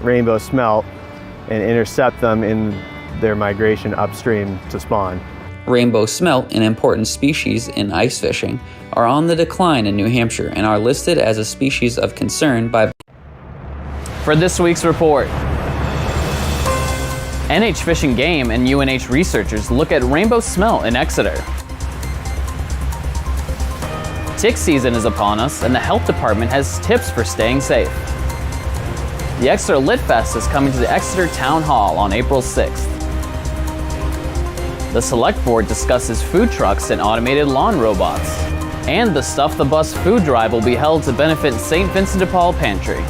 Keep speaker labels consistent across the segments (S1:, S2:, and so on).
S1: rainbow smelt and intercept them in their migration upstream to spawn.
S2: Rainbow smelt, an important species in ice fishing, are on the decline in New Hampshire and are listed as a species of concern by...
S3: For this week's report, NH Fish and Game and UNH researchers look at rainbow smelt in Exeter. Tick season is upon us and the health department has tips for staying safe. The Exeter Lit Fest is coming to the Exeter Town Hall on April 6th. The Select Board discusses food trucks and automated lawn robots. And the Stuff the Bus food drive will be held to benefit St. Vincent de Paul Pantry.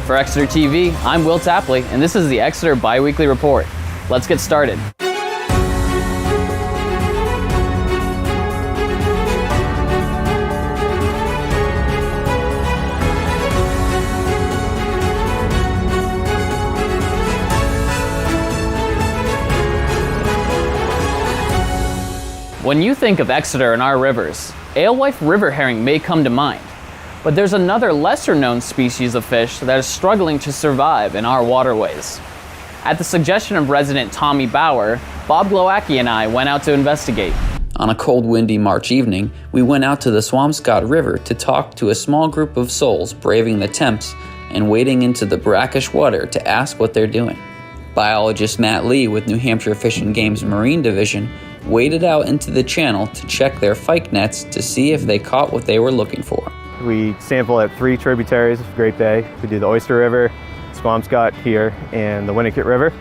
S3: For Exeter TV, I'm Will Tapley, and this is the Exeter Biweekly Report. Let's get started. When you think of Exeter and our rivers, alewife river herring may come to mind. But there's another lesser-known species of fish that is struggling to survive in our waterways. At the suggestion of resident Tommy Bauer, Bob Glowacki and I went out to investigate.
S2: On a cold, windy March evening, we went out to the Swampscott River to talk to a small group of souls braving the temps and wading into the brackish water to ask what they're doing. Biologist Matt Lee with New Hampshire Fish and Game's Marine Division waded out into the channel to check their fyke nets to see if they caught what they were looking for.
S1: We sample at 3 tributaries of Great Bay. We do the Oyster River, Swampscott here, and the Winnacott River.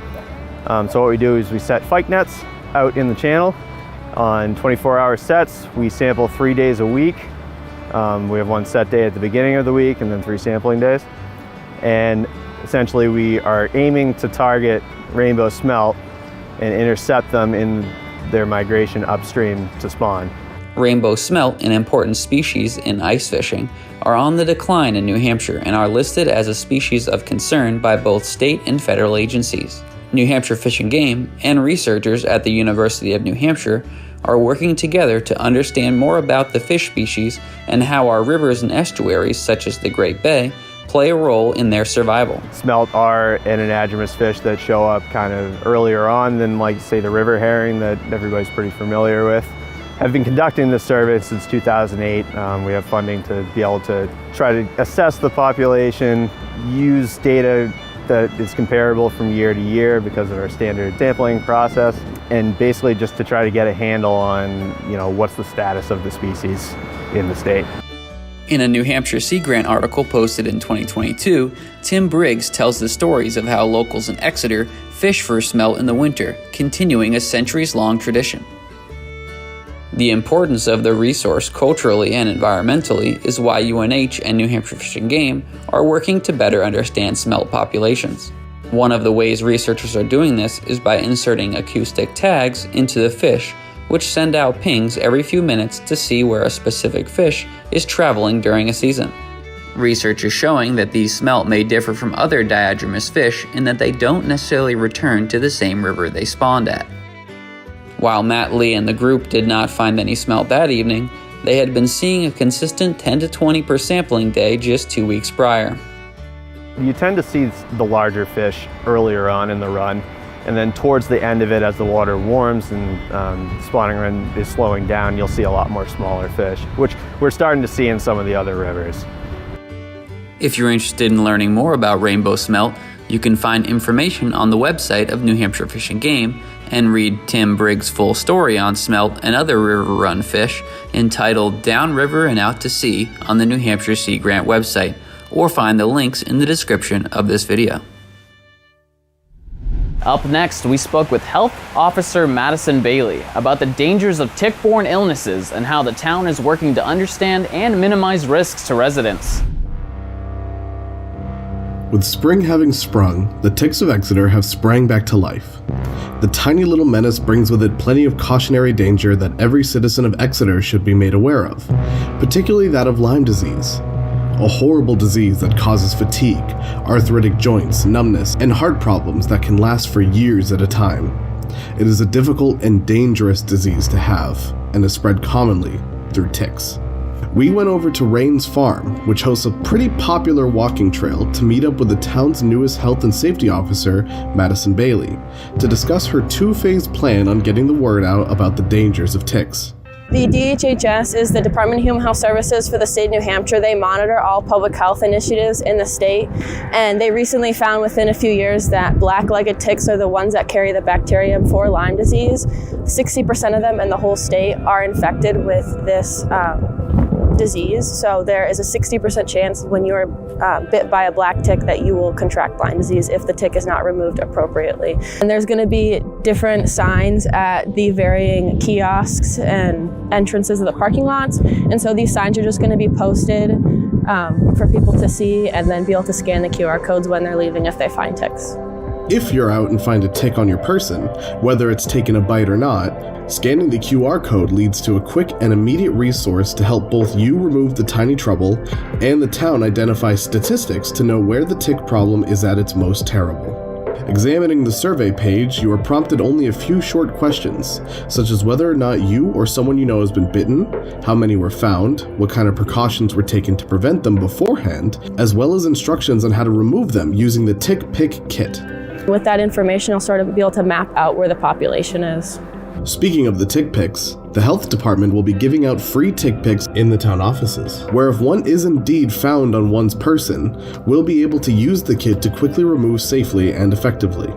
S1: So what we do is we set fyke nets out in the channel on 24-hour sets. We sample 3 days a week. We have one set day at the beginning of the week and then 3 sampling days. And essentially we are aiming to target rainbow smelt and intercept them in their migration upstream to spawn.
S2: Rainbow smelt, an important species in ice fishing, are on the decline in New Hampshire and are listed as a species of concern by both state and federal agencies. New Hampshire Fish and Game and researchers at the University of New Hampshire are working together to understand more about the fish species and how our rivers and estuaries, such as the Great Bay, play a role in their survival.
S1: Smelt are an anadromous fish that show up kind of earlier on than, like, say, the river herring that everybody's pretty familiar with. I've been conducting this survey since 2008. We have funding to be able to try to assess the population, use data that is comparable from year to year because of our standard sampling process, and basically just to try to get a handle on, what's the status of the species in the state.
S2: In a New Hampshire Sea Grant article posted in 2022, Tim Briggs tells the stories of how locals in Exeter fish for smelt in the winter, continuing a centuries-long tradition. The importance of the resource culturally and environmentally is why UNH and New Hampshire Fish and Game are working to better understand smelt populations. One of the ways researchers are doing this is by inserting acoustic tags into the fish, which send out pings every few minutes to see where a specific fish is traveling during a season. Research is showing that these smelt may differ from other diadromous fish in that they don't necessarily return to the same river they spawned at. While Matt Lee and the group did not find any smelt that evening, they had been seeing a consistent 10 to 20 per sampling day just 2 weeks prior.
S1: You tend to see the larger fish earlier on in the run, and then towards the end of it, as the water warms and spawning run is slowing down, you'll see a lot more smaller fish, which we're starting to see in some of the other rivers.
S2: If you're interested in learning more about rainbow smelt, you can find information on the website of New Hampshire Fish and Game and read Tim Briggs' full story on smelt and other river run fish entitled Downriver and Out to Sea on the New Hampshire Sea Grant website, or find the links in the description of this video.
S3: Up next, we spoke with Health Officer Madison Bailey about the dangers of tick-borne illnesses and how the town is working to understand and minimize risks to residents.
S4: With spring having sprung, the ticks of Exeter have sprang back to life. The tiny little menace brings with it plenty of cautionary danger that every citizen of Exeter should be made aware of, particularly that of Lyme disease. A horrible disease that causes fatigue, arthritic joints, numbness, and heart problems that can last for years at a time. It is a difficult and dangerous disease to have, and is spread commonly through ticks. We went over to Rains Farm, which hosts a pretty popular walking trail, to meet up with the town's newest health and safety officer, Madison Bailey, to discuss her two-phase plan on getting the word out about the dangers of ticks.
S5: The DHHS is the Department of Human Health Services for the state of New Hampshire. They monitor all public health initiatives in the state, and they recently found within a few years that black-legged ticks are the ones that carry the bacterium for Lyme disease. 60% of them in the whole state are infected with this disease, so there is a 60% chance when you're bit by a black tick that you will contract Lyme disease if the tick is not removed appropriately. And there's going to be different signs at the varying kiosks and entrances of the parking lots, and so these signs are just going to be posted for people to see and then be able to scan the QR codes when they're leaving if they find ticks.
S4: If you're out and find a tick on your person, whether it's taken a bite or not, scanning the QR code leads to a quick and immediate resource to help both you remove the tiny trouble and the town identify statistics to know where the tick problem is at its most terrible. Examining the survey page, you are prompted only a few short questions, such as whether or not you or someone you know has been bitten, how many were found, what kind of precautions were taken to prevent them beforehand, as well as instructions on how to remove them using the Tick Pick Kit.
S5: With that information, I'll sort of be able to map out where the population is.
S4: Speaking of the tick picks, the health department will be giving out free tick picks in the town offices, where if one is indeed found on one's person, we'll be able to use the kit to quickly remove safely and effectively.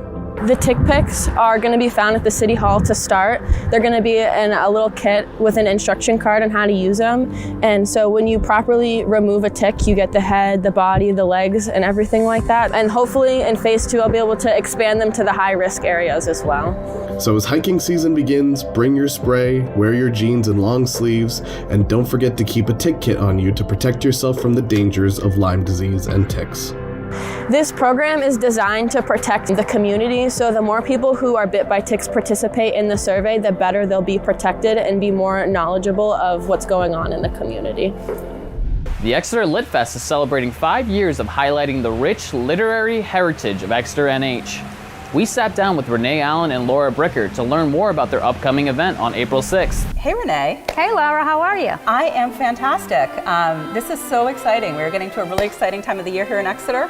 S5: The tick picks are going to be found at the City Hall to start. They're going to be in a little kit with an instruction card on how to use them. And so when you properly remove a tick, you get the head, the body, the legs, and everything like that. And hopefully in phase 2, I'll be able to expand them to the high-risk areas as well.
S4: So as hiking season begins, bring your spray, wear your jeans and long sleeves, and don't forget to keep a tick kit on you to protect yourself from the dangers of Lyme disease and ticks.
S5: This program is designed to protect the community, so the more people who are bit by ticks participate in the survey, the better they'll be protected and be more knowledgeable of what's going on in the community.
S3: The Exeter Lit Fest is celebrating 5 years of highlighting the rich literary heritage of Exeter NH. We sat down with Renee Allen and Laura Bricker to learn more about their upcoming event on April 6th.
S6: Hey Renee.
S7: Hey Laura, how are you?
S6: I am fantastic. This is so exciting. We're getting to a really exciting time of the year here in Exeter.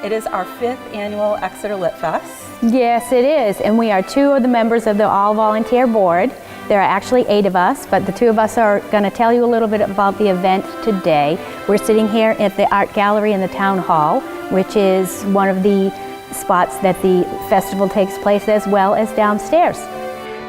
S6: It is our 5th annual Exeter Lit Fest.
S7: Yes, it is, and we are 2 of the members of the all-volunteer board. There are actually 8 of us, but the 2 of us are going to tell you a little bit about the event today. We're sitting here at the Art Gallery in the Town Hall, which is one of the spots that the festival takes place, as well as downstairs.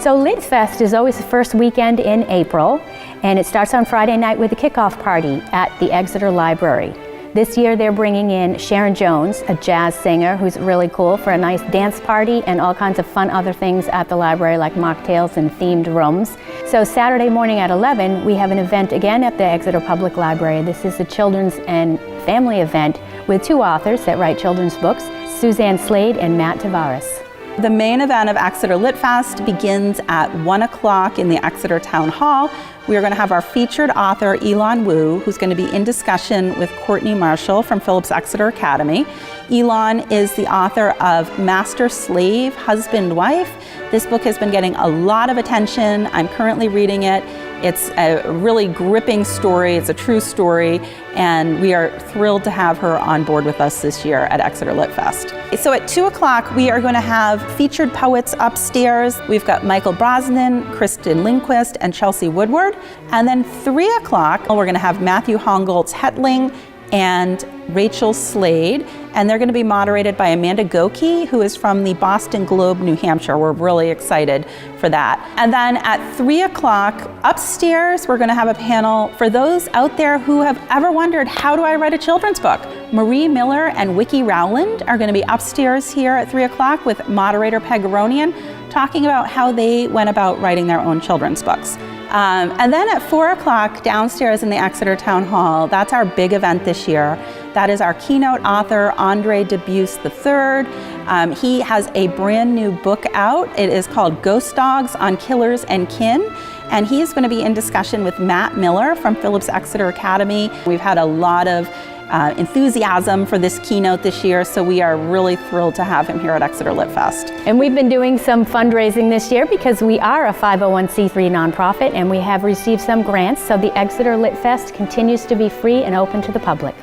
S7: So Lit Fest is always the first weekend in April, and it starts on Friday night with a kickoff party at the Exeter Library. This year they're bringing in Sharon Jones, a jazz singer who's really cool, for a nice dance party and all kinds of fun other things at the library, like mocktails and themed rooms. So Saturday morning at 11, we have an event again at the Exeter Public Library. This is a children's and family event with 2 authors that write children's books, Suzanne Slade and Matt Tavares.
S6: The main event of Exeter Lit Fest begins at 1 o'clock in the Exeter Town Hall. We are going to have our featured author, Elon Wu, who's going to be in discussion with Courtney Marshall from Phillips Exeter Academy. Elon is the author of Master Slave, Husband, Wife. This book has been getting a lot of attention. I'm currently reading it. It's a really gripping story. It's a true story, and we are thrilled to have her on board with us this year at Exeter Lit Fest. So at 2 o'clock, we are going to have featured poets upstairs. We've got Michael Brosnan, Kristen Lindquist, and Chelsea Woodward. And then 3 o'clock, we're going to have Matthew Hongoltz Hetling and Rachel Slade, and they're going to be moderated by Amanda Goki, who is from the Boston Globe, New Hampshire. We're really excited for that. And then at 3 o'clock upstairs, we're going to have a panel for those out there who have ever wondered, how do I write a children's book? Marie Miller and Wiki Rowland are going to be upstairs here at 3 o'clock with moderator Peg Aronian, talking about how they went about writing their own children's books. And then at 4 o'clock downstairs in the Exeter Town Hall, that's our big event this year. That is our keynote author, Andre Debuse III. He has a brand new book out. It is called Ghost Dogs on Killers and Kin. And he is going to be in discussion with Matt Miller from Phillips Exeter Academy. We've had a lot of enthusiasm for this keynote this year, so we are really thrilled to have him here at Exeter Lit Fest.
S7: And we've been doing some fundraising this year because we are a 501c3 nonprofit and we have received some grants, so the Exeter Lit Fest continues to be free and open to the public.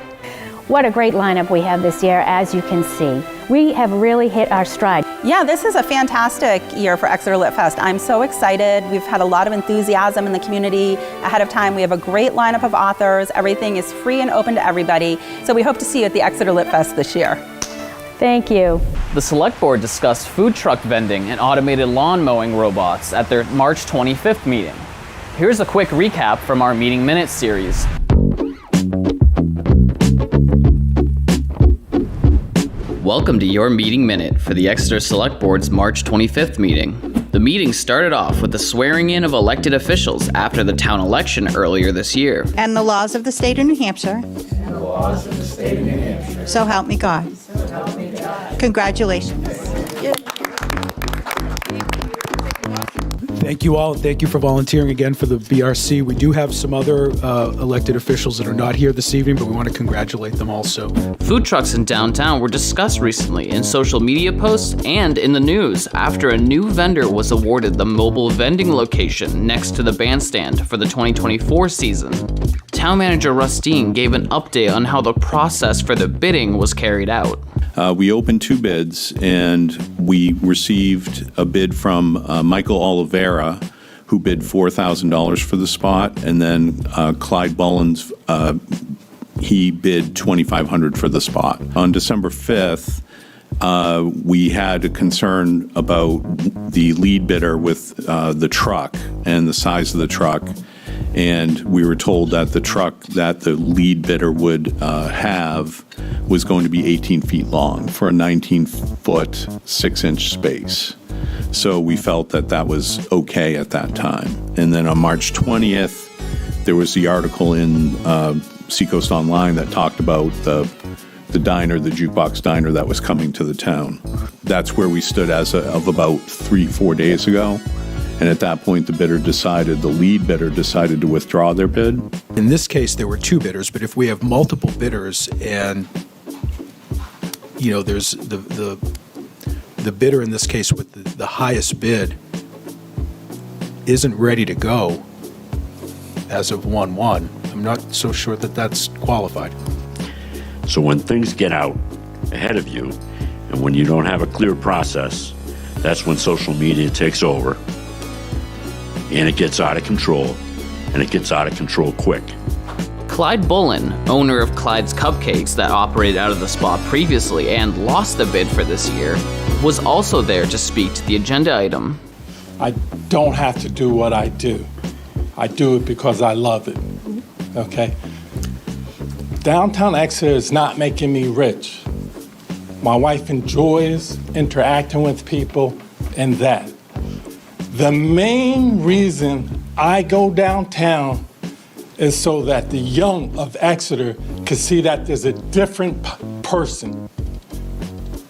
S7: What a great lineup we have this year, as you can see. We have really hit our stride.
S6: Yeah, this is a fantastic year for Exeter Lit Fest. I'm so excited. We've had a lot of enthusiasm in the community ahead of time. We have a great lineup of authors. Everything is free and open to everybody. So we hope to see you at the Exeter Lit Fest this year.
S7: Thank you.
S3: The Select Board discussed food truck vending and automated lawn mowing robots at their March 25th meeting. Here's a quick recap from our Meeting Minutes series. Welcome to your Meeting Minute for the Exeter Select Board's March 25th meeting. The meeting started off with the swearing in of elected officials after the town election earlier this year.
S8: And the laws of the state of New Hampshire. So help me God. Congratulations.
S9: Thank you all. Thank you for volunteering again for the BRC. We do have some other elected officials that are not here this evening, but we want to congratulate them also.
S3: Food trucks in downtown were discussed recently in social media posts and in the news after a new vendor was awarded the mobile vending location next to the bandstand for the 2024 season. Town Manager Rustine gave an update on how the process for the bidding was carried out.
S10: We opened 2 bids, and we received a bid from Michael Oliveira, who bid $4,000 for the spot, and then Clyde Bullins, he bid $2,500 for the spot. On December 5th, we had a concern about the lead bidder with the truck and the size of the truck. And we were told that the truck that the lead bidder would have was going to be 18 feet long for a 19-foot, 6-inch space. So we felt that that was okay at that time. And then on March 20th, there was the article in Seacoast Online that talked about the diner, the jukebox diner that was coming to the town. That's where we stood as of about 3-4 days ago. And at that point, the lead bidder decided to withdraw their bid.
S9: In this case, there were 2 bidders, but if we have multiple bidders and, there's the bidder in this case with the highest bid isn't ready to go as of 1/1, I'm not so sure that that's qualified.
S11: So when things get out ahead of you and when you don't have a clear process, that's when social media takes over. And it gets out of control, and it gets out of control quick.
S3: Clyde Bullen, owner of Clyde's Cupcakes that operated out of the spot previously and lost the bid for this year, was also there to speak to the agenda item.
S12: I don't have to do what I do. I do it because I love it, okay? Downtown Exeter is not making me rich. My wife enjoys interacting with people and that. The main reason I go downtown is so that the young of Exeter can see that there's a different person.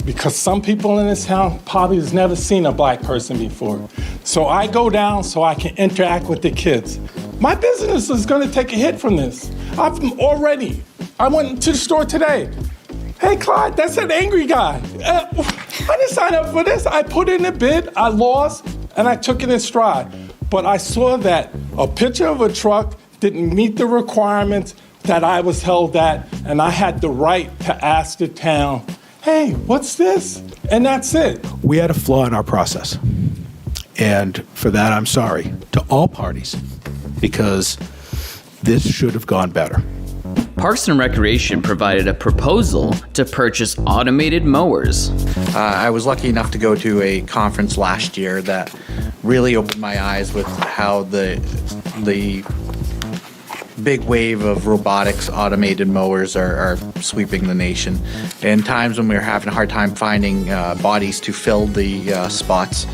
S12: Because some people in this town probably has never seen a black person before. So I go down so I can interact with the kids. My business is gonna take a hit from this. I went to the store today. Hey, Clyde, that's an angry guy. I didn't sign up for this. I put in a bid, I lost, and I took it in stride. But I saw that a picture of a truck didn't meet the requirements that I was held at, and I had the right to ask the town, hey, what's this? And that's it.
S9: We had a flaw in our process. And for that, I'm sorry to all parties, because this should have gone better.
S3: Parks and Recreation provided a proposal to purchase automated mowers.
S13: I was lucky enough to go to a conference last year that really opened my eyes with how the big wave of robotics automated mowers are sweeping the nation. In times when we were having a hard time finding bodies to fill the spots,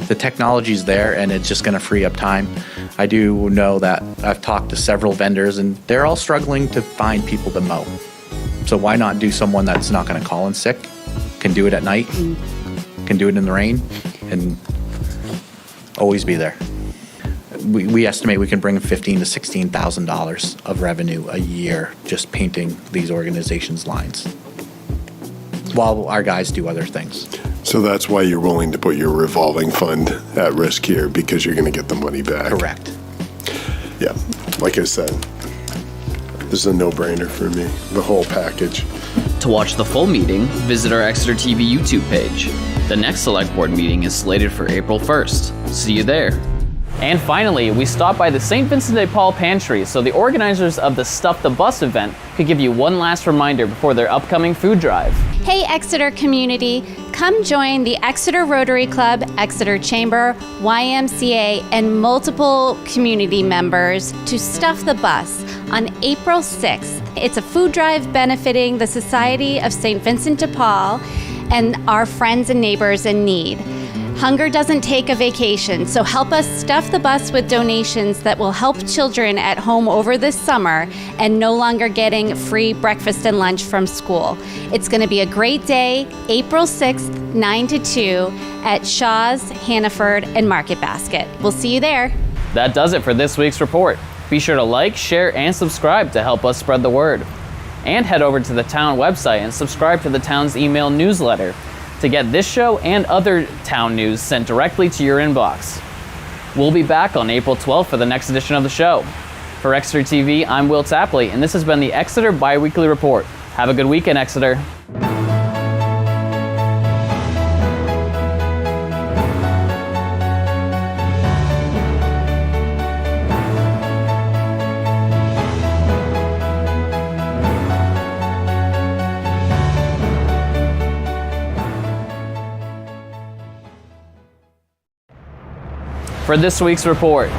S13: the technology's there and it's just going to free up time. I do know that I've talked to several vendors and they're all struggling to find people to mow. So why not do someone that's not going to call in sick, can do it at night, can do it in the rain, and always be there. we estimate we can bring $15,000 to $16,000 of revenue a year just painting these organizations' lines, while our guys do other things.
S14: So that's why you're willing to put your revolving fund at risk here, because you're going to get the money back.
S13: Correct.
S14: Yeah, like I said, this is a no-brainer for me, the whole package.
S2: To watch the full meeting, visit our Exeter TV YouTube page. The next select board meeting is slated for April 1st. See you there.
S3: And finally, we stopped by the St. Vincent de Paul Pantry so the organizers of the Stuff the Bus event could give you one last reminder before their upcoming food drive.
S15: Hey Exeter community, come join the Exeter Rotary Club, Exeter Chamber, YMCA, and multiple community members to Stuff the Bus on April 6th. It's a food drive benefiting the Society of St. Vincent de Paul and our friends and neighbors in need. Hunger doesn't take a vacation, so help us stuff the bus with donations that will help children at home over this summer and no longer getting free breakfast and lunch from school. It's going to be a great day, April 6th, 9 to 2 at Shaw's, Hannaford, and Market Basket. We'll see you there.
S3: That does it for this week's report. Be sure to like, share, and subscribe to help us spread the word. And head over to the town website and subscribe to the town's email newsletter to get this show and other town news sent directly to your inbox. We'll be back on April 12th for the next edition of the show. For Exeter TV, I'm Will Tapley, and this has been the Exeter Biweekly Report. Have a good weekend, Exeter. For this week's report,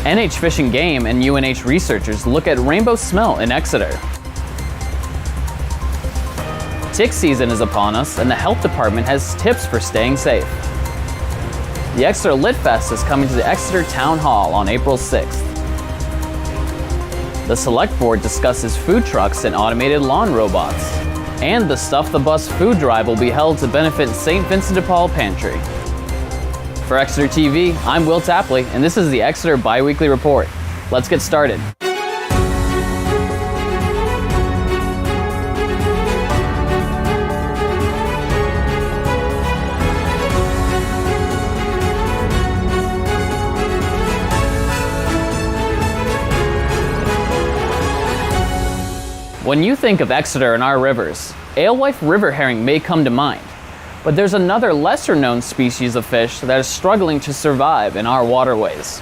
S3: NH Fish and Game and UNH researchers look at rainbow smelt in Exeter. Tick season is upon us, and the health department has tips for staying safe. The Exeter Lit Fest is coming to the Exeter Town Hall on April 6th. The Select Board discusses food trucks and automated lawn robots. And the Stuff the Bus food drive will be held to benefit St. Vincent de Paul Pantry. For Exeter TV, I'm Will Tapley, and this is the Exeter Biweekly Report. Let's get started. When you think of Exeter and our rivers, alewife river herring may come to mind. But there's another lesser-known species of fish that is struggling to survive in our waterways.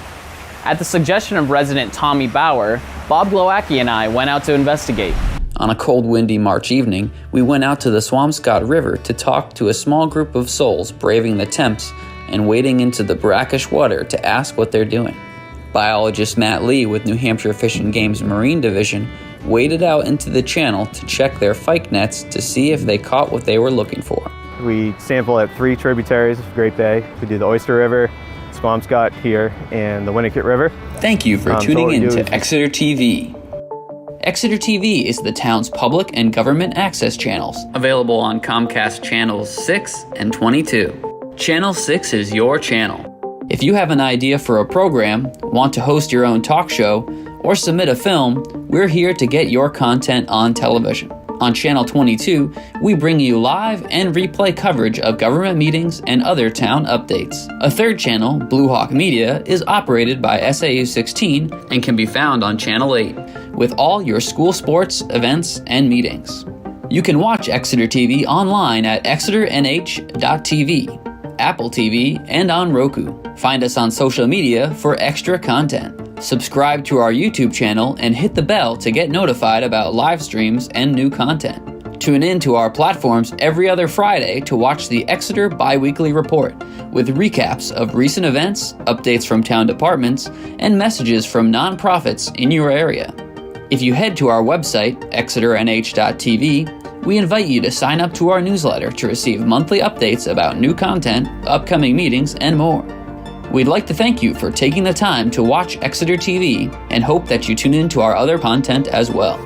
S3: At the suggestion of resident Tommy Bauer, Bob Glowacki and I went out to investigate.
S2: On a cold, windy March evening, we went out to the Swampscott River to talk to a small group of souls braving the temps and wading into the brackish water to ask what they're doing. Biologist Matt Lee with New Hampshire Fish and Game's Marine Division waded out into the channel to check their fyke nets to see if they caught what they were looking for.
S1: We sample at 3 tributaries of Great Bay. We do the Oyster River, Swampscott here, and the Winnacott River.
S2: Thank you for tuning in to Exeter TV. Exeter TV is the town's public and government access channels, available on Comcast Channels 6 and 22. Channel 6 is your channel. If you have an idea for a program, want to host your own talk show, or submit a film, we're here to get your content on television. On Channel 22, we bring you live and replay coverage of government meetings and other town updates. A third channel, Blue Hawk Media, is operated by SAU 16 and can be found on Channel 8, with all your school sports, events, and meetings. You can watch Exeter TV online at exeternh.tv, Apple TV, and on Roku. Find us on social media for extra content. Subscribe to our YouTube channel and hit the bell to get notified about live streams and new content. Tune in to our platforms every other Friday to watch the Exeter Biweekly Report with recaps of recent events, updates from town departments, and messages from nonprofits in your area. If you head to our website, exeternh.tv, we invite you to sign up to our newsletter to receive monthly updates about new content, upcoming meetings, and more. We'd like to thank you for taking the time to watch Exeter TV and hope that you tune in to our other content as well.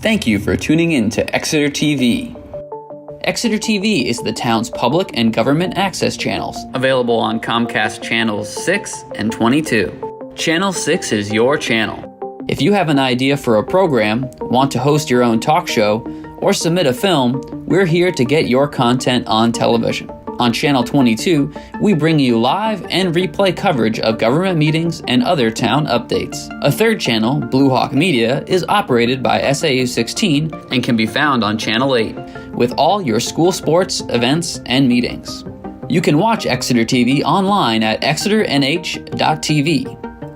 S2: Thank you for tuning in to Exeter TV. Exeter TV is the town's public and government access channels, available on Comcast Channels 6 and 22. Channel 6 is your channel. If you have an idea for a program, want to host your own talk show, or submit a film, we're here to get your content on television. On Channel 22, we bring you live and replay coverage of government meetings and other town updates. A third channel, Blue Hawk Media, is operated by SAU 16 and can be found on Channel 8, with all your school sports, events, and meetings. You can watch Exeter TV online at exeternh.tv,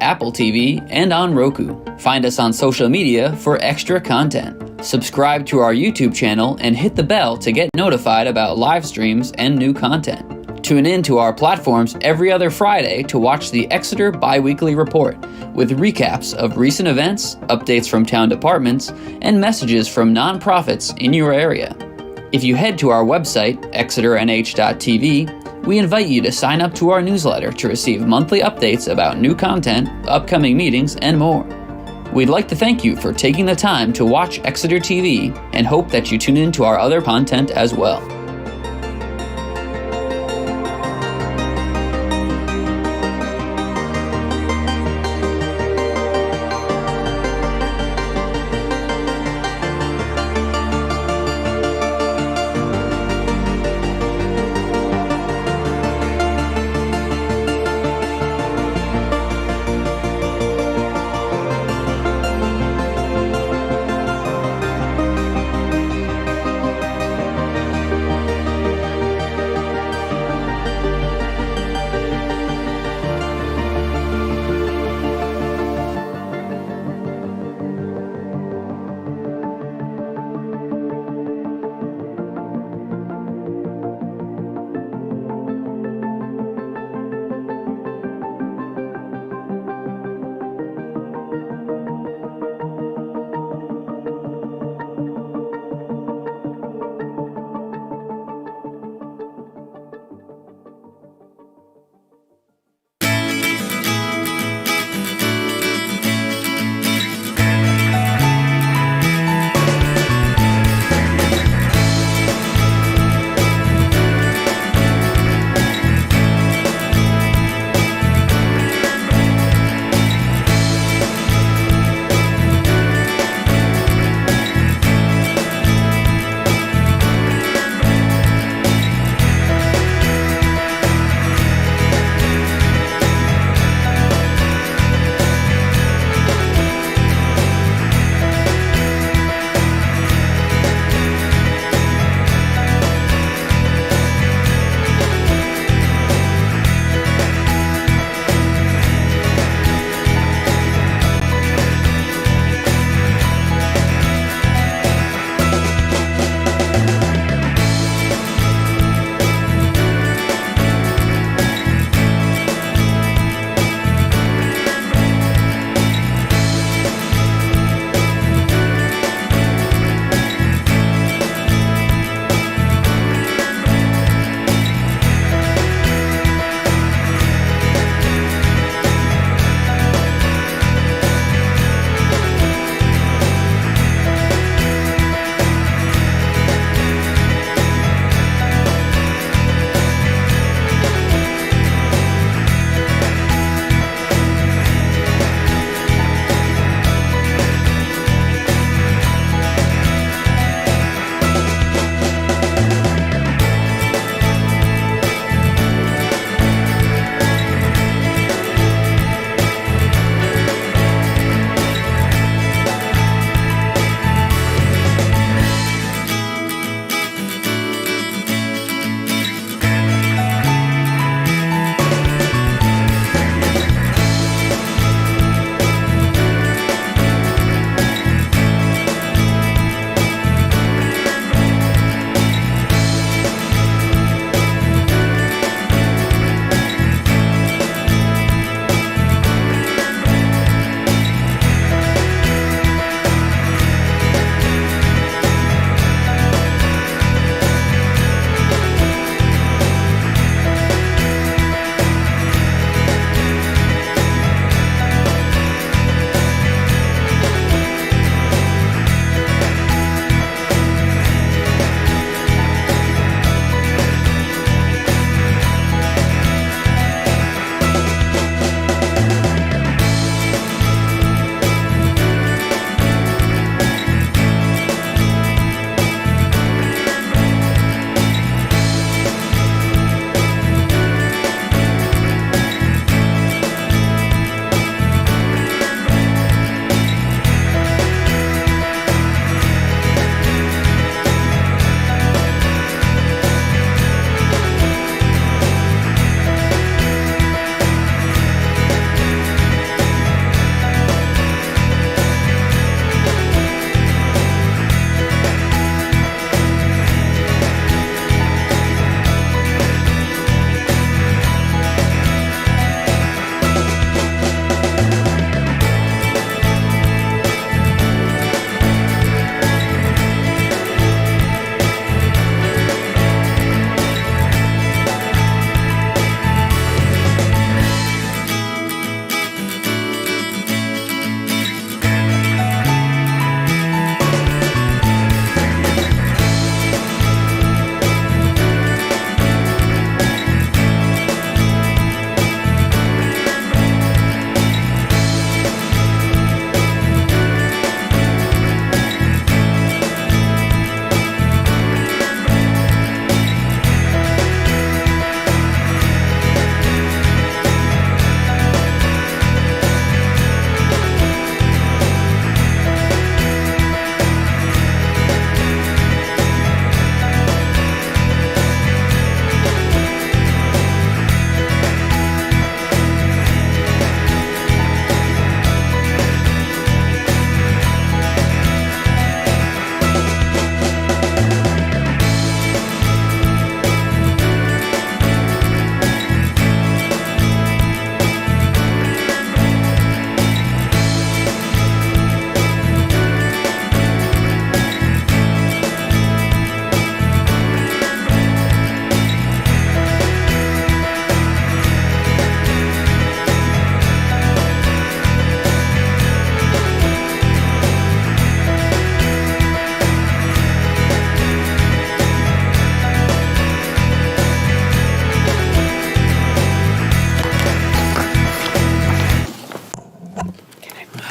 S2: Apple TV, and on Roku. Find us on social media for extra content. Subscribe to our YouTube channel and hit the bell to get notified about live streams and new content. Tune in to our platforms every other Friday to watch the Exeter Biweekly Report, with recaps of recent events, updates from town departments, and messages from nonprofits in your area. If you head to our website, exeternh.tv, we invite you to sign up to our newsletter to receive monthly updates about new content, upcoming meetings, and more. We'd like to thank you for taking the time to watch Exeter TV and hope that you tune in to our other content as well.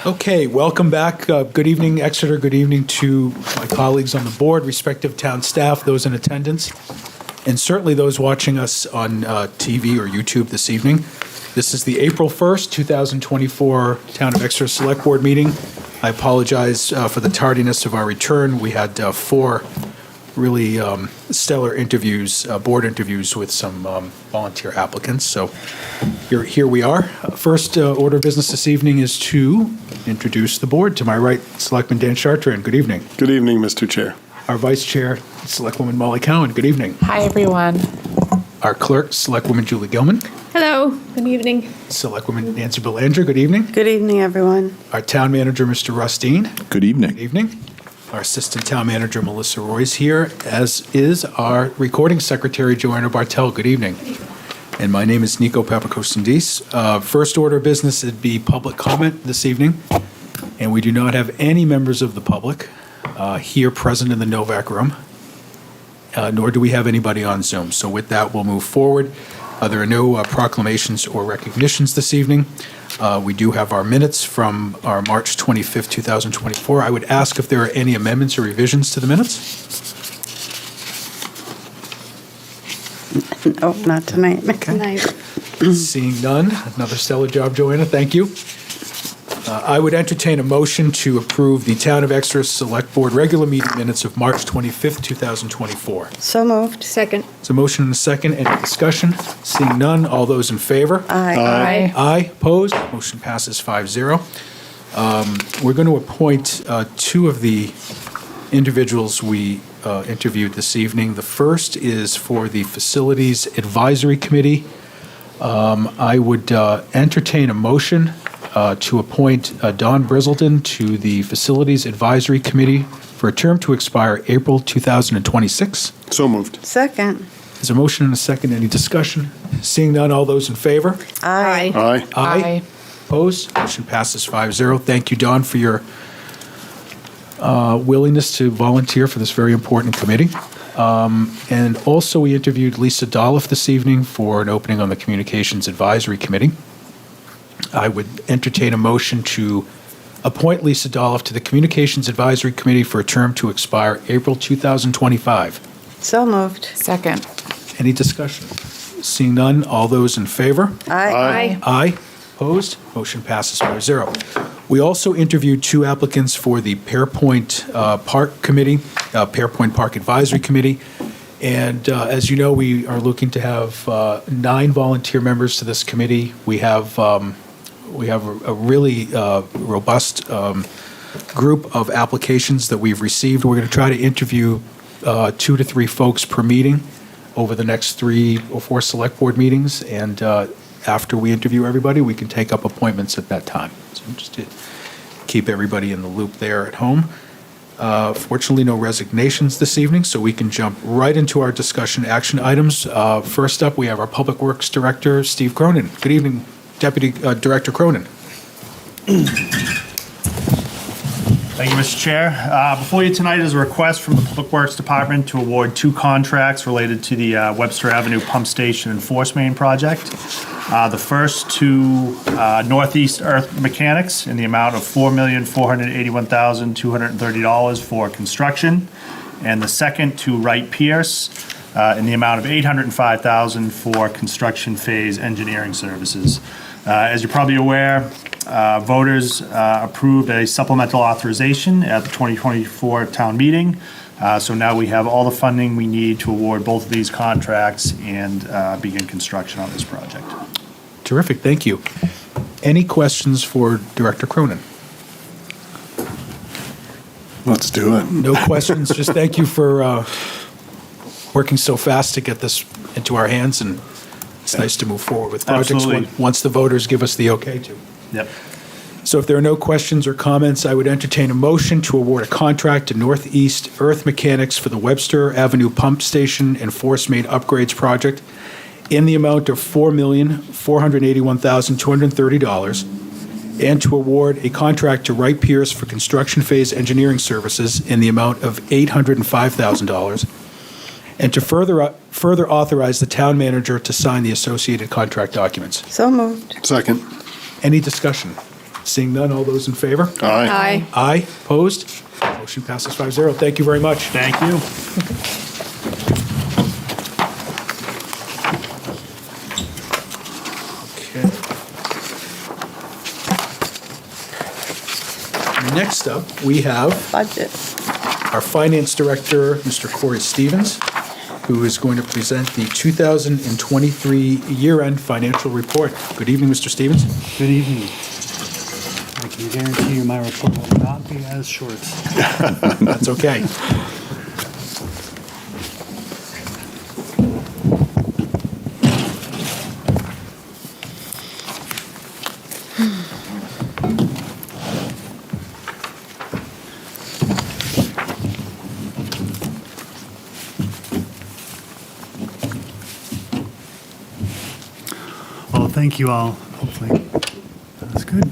S9: Okay, welcome back. Good evening, Exeter. Good evening to my colleagues on the board, respective town staff, those in attendance, and certainly those watching us on TV or YouTube this evening. This is the April 1st, 2024 Town of Exeter Select Board meeting. I apologize for the tardiness of our return. We had 4 really stellar interviews, board interviews with some volunteer applicants. So here we are. First order of business this evening is to introduce the board. To my right, Selectman Dan Chartrand. Good evening.
S14: Good evening, Mr. Chair.
S9: Our Vice Chair, Selectwoman Molly Cowan. Good evening.
S16: Hi, everyone.
S9: Our Clerk, Selectwoman Julie Gilman.
S16: Hello. Good evening.
S9: Selectwoman Nancy Belanger. Good evening.
S16: Good evening, everyone.
S9: Our Town Manager, Mr. Russ Dean.
S10: Good evening.
S9: Good evening. Our Assistant Town Manager, Melissa Roy's here, as is our Recording Secretary, Joanna Bartel. Good evening. And my name is Nico Papakostandis. First order of business would be public comment this evening, and we do not have any members of the public here present in the Novak room, nor do we have anybody on Zoom. So with that, we'll move forward. There are no proclamations or recognitions this evening. We do have our minutes from our March 25th, 2024. I would ask if there are any amendments or revisions to the minutes.
S16: No, not tonight. Tonight.
S9: Seeing none, another stellar job, Joanna. Thank you. I would entertain a motion to approve the Town of Exeter Select Board regular meeting minutes of March 25th, 2024.
S16: So moved. Second.
S9: There's a motion and a second. Any discussion? Seeing none, all those in favor?
S16: Aye.
S9: Aye. Opposed? Motion passes 5-0. We're going to appoint 2 of the individuals we interviewed this evening. The first is for the Facilities Advisory Committee. I would entertain a motion to appoint Don Brizzleton to the Facilities Advisory Committee for a term to expire April 2026.
S14: So moved.
S16: Second.
S9: There's a motion and a second. Any discussion? Seeing none, all those in favor?
S16: Aye.
S14: Aye.
S9: Aye. Opposed? Motion passes 5-0. Thank you, Don, for your willingness to volunteer for this very important committee. And also, we interviewed Lisa Dolliff this evening for an opening on the Communications Advisory Committee. I would entertain a motion to appoint Lisa Dolliff to the Communications Advisory Committee for a term to expire April 2025.
S16: So moved.
S8: Second.
S9: Any discussion? Seeing none, all those in favor?
S16: Aye.
S9: Aye. Opposed? Motion passes 5-0. We also interviewed 2 applicants for the Pearpoint Park Committee, Pearpoint Park Advisory Committee. And as you know, we are looking to have 9 volunteer members to this committee. We have a really robust group of applications that we've received. We're going to try to interview 2 to 3 folks per meeting over the next 3 or 4 select board meetings. And after we interview everybody, we can take up appointments at that time. So just to keep everybody in the loop there at home. Fortunately, no resignations this evening, so we can jump right into our discussion action items. First up, we have our Public Works Director, Steve Cronin. Good evening, Deputy Director Cronin.
S17: Thank you, Mr. Chair. Before you tonight is a request from the Public Works Department to award 2 contracts related to the Webster Avenue Pump Station and Force Main project. The first to Northeast Earth Mechanics in the amount of $4,481,230 for construction, and the second to Wright Pierce in the amount of $805,000 for construction phase engineering services. As you're probably aware, voters approved a supplemental authorization at the 2024 town meeting. So now we have all the funding we need to award both of these contracts and begin construction on this project.
S9: Terrific, thank you. Any questions for Director Cronin?
S14: Let's do it.
S9: No questions, just thank you for working so fast to get this into our hands, and it's nice to move forward with projects once the voters give us the okay to.
S17: Yep.
S9: So if there are no questions or comments, I would entertain a motion to award a contract to Northeast Earth Mechanics for the Webster Avenue Pump Station and Force Main Upgrades Project in the amount of $4,481,230, and to award a contract to Wright Pierce for construction phase engineering services in the amount of $805,000, and to further authorize the town manager to sign the associated contract documents.
S16: So moved.
S14: Second.
S9: Any discussion? Seeing none, all those in favor?
S16: Aye.
S9: Aye. Opposed? Motion passes 5-0. Thank you very much.
S17: Thank you.
S9: Okay. Next up, we have
S16: Budget.
S9: our Finance Director, Mr. Corey Stevens, who is going to present the 2023 year-end financial report. Good evening, Mr. Stevens.
S18: Good evening. I can guarantee you my report will not be as short.
S9: That's okay.
S18: Well, thank you all. Hopefully, that's good.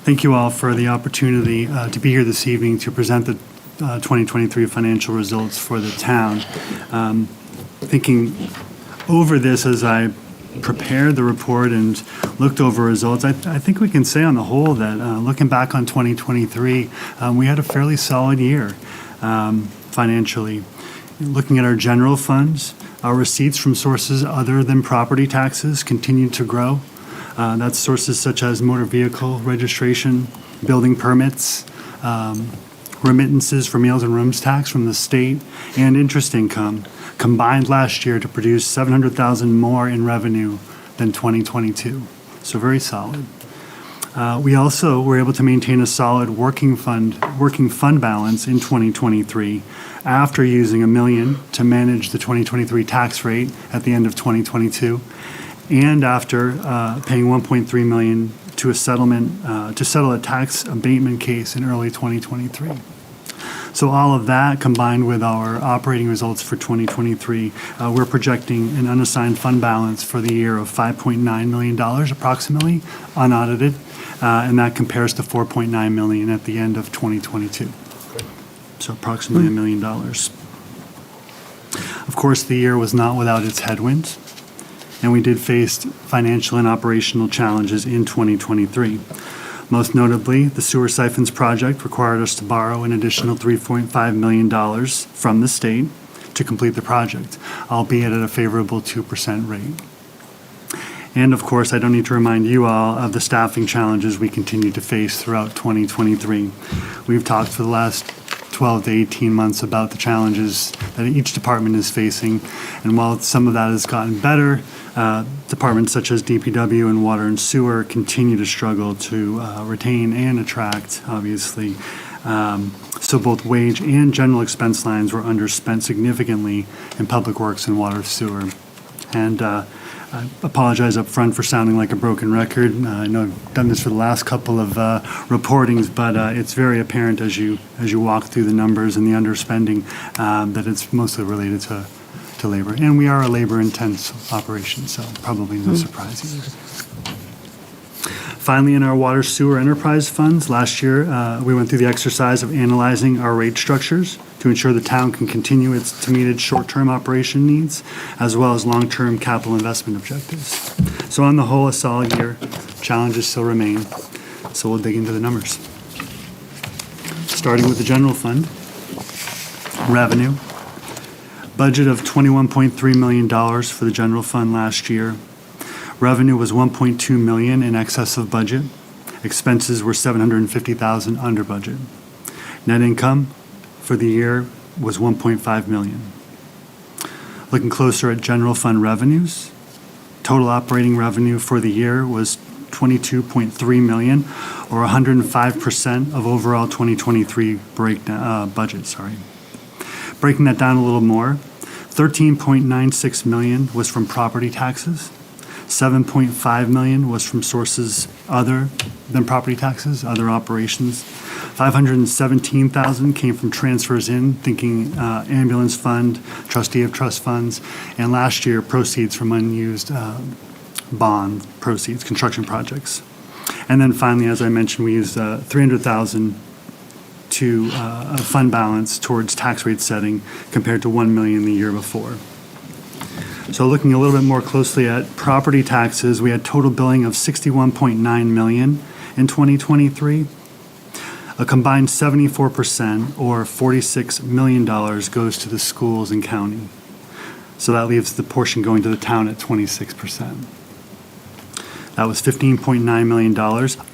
S18: Thank you all for the opportunity to be here this evening to present the 2023 financial results for the town. Thinking over this as I prepared the report and looked over results, I think we can say on the whole that looking back on 2023, we had a fairly solid year financially. Looking at our general funds, our receipts from sources other than property taxes continued to grow. That's sources such as motor vehicle registration, building permits, remittances for meals and rooms tax from the state, and interest income combined last year to produce $700,000 more in revenue than 2022. So very solid. We also were able to maintain a solid working fund balance in 2023 after using $1 million to manage the 2023 tax rate at the end of 2022, and after paying $1.3 million to a settlement to settle a tax abatement case in early 2023. So all of that combined with our operating results for 2023, we're projecting an unassigned fund balance for the year of $5.9 million approximately, unaudited, and that compares to $4.9 million at the end of 2022. So approximately $1 million. Of course, the year was not without its headwinds, and we did face financial and operational challenges in 2023. Most notably, the sewer siphons project required us to borrow an additional $3.5 million from the state to complete the project, albeit at a favorable 2% rate. And of course, I don't need to remind you all of the staffing challenges we continue to face throughout 2023. We've talked for the last 12 to 18 months about the challenges that each department is facing, and while some of that has gotten better, departments such as DPW and water and sewer continue to struggle to retain and attract, obviously. So both wage and general expense lines were underspent significantly in public works and water sewer. And I apologize up front for sounding like a broken record. I know I've done this for the last couple of reportings, but it's very apparent as you walk through the numbers and the underspending that it's mostly related to labor. And we are a labor-intense operation, so probably no surprise either. Finally, in our water sewer enterprise funds, last year we went through the exercise of analyzing our rate structures to ensure the town can continue to meet its short-term operation needs, as well as long-term capital investment objectives. So on the whole, a solid year. Challenges still remain, so we'll dig into the numbers. Starting with the general fund, revenue. Budget of $21.3 million for the general fund last year. Revenue was $1.2 million in excess of budget. Expenses were $750,000 under budget. Net income for the year was $1.5 million. Looking closer at general fund revenues, total operating revenue for the year was $22.3 million, or 105% of overall 2023 budget. Breaking that down a little more, $13.96 million was from property taxes. $7.5 million was from sources other than property taxes, other operations. $517,000 came from transfers in, thinking ambulance fund, trustee of trust funds, and last year proceeds from unused bond proceeds, construction projects. And then finally, as I mentioned, we used $300,000 to a fund balance towards tax rate setting compared to $1 million the year before. So looking a little bit more closely at property taxes, we had total billing of $61.9 million in 2023. A combined 74%, or $46 million, goes to the schools and county. So that leaves the portion going to the town at 26%. That was $15.9 million,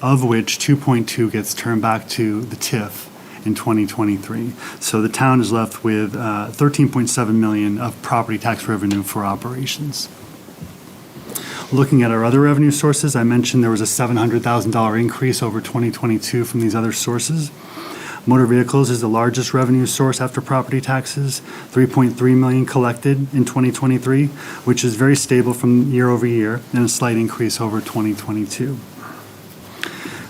S18: of which 2.2 gets turned back to the TIF in 2023. So the town is left with $13.7 million of property tax revenue for operations. Looking at our other revenue sources, I mentioned there was a $700,000 increase over 2022 from these other sources. Motor vehicles is the largest revenue source after property taxes, $3.3 million collected in 2023, which is very stable from year over year and a slight increase over 2022.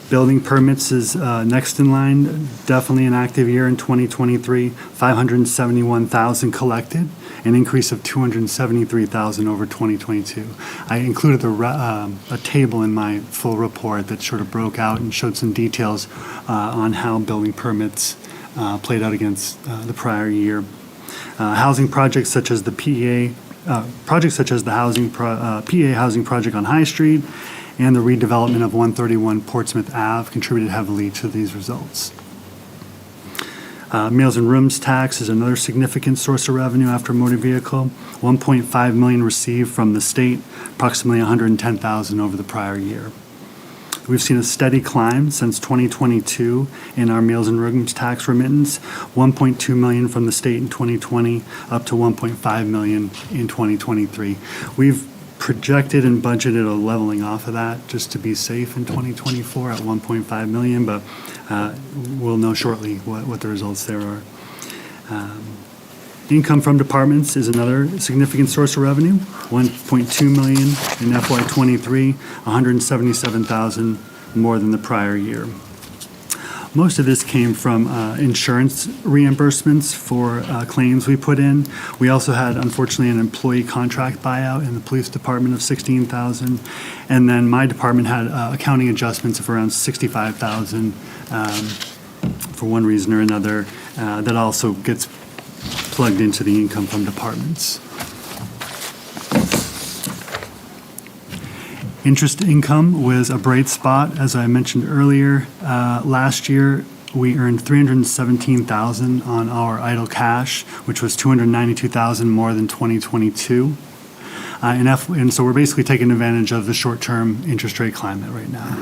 S18: Building permits is next in line, definitely an active year in 2023, $571,000 collected, an increase of $273,000 over 2022. I included a table in my full report that sort of broke out and showed some details on how building permits played out against the prior year. Housing projects such as the PA housing project on High Street and the redevelopment of 131 Portsmouth Ave contributed heavily to these results. Meals and rooms tax is another significant source of revenue after motor vehicle. $1.5 million received from the state, approximately $110,000 over the prior year. We've seen a steady climb since 2022 in our meals and rooms tax remittance, $1.2 million from the state in 2020, up to $1.5 million in 2023. We've projected and budgeted a leveling off of that just to be safe in 2024 at $1.5 million, but we'll know shortly what the results there are. Income from departments is another significant source of revenue, $1.2 million in FY23, $177,000 more than the prior year. Most of this came from insurance reimbursements for claims we put in. We also had, unfortunately, an employee contract buyout in the police department of $16,000, and then my department had accounting adjustments of around $65,000 for one reason or another. That also gets plugged into the income from departments. Interest income was a bright spot, as I mentioned earlier. Last year, we earned $317,000 on our idle cash, which was $292,000 more than 2022. And so we're basically taking advantage of the short-term interest rate climate right now,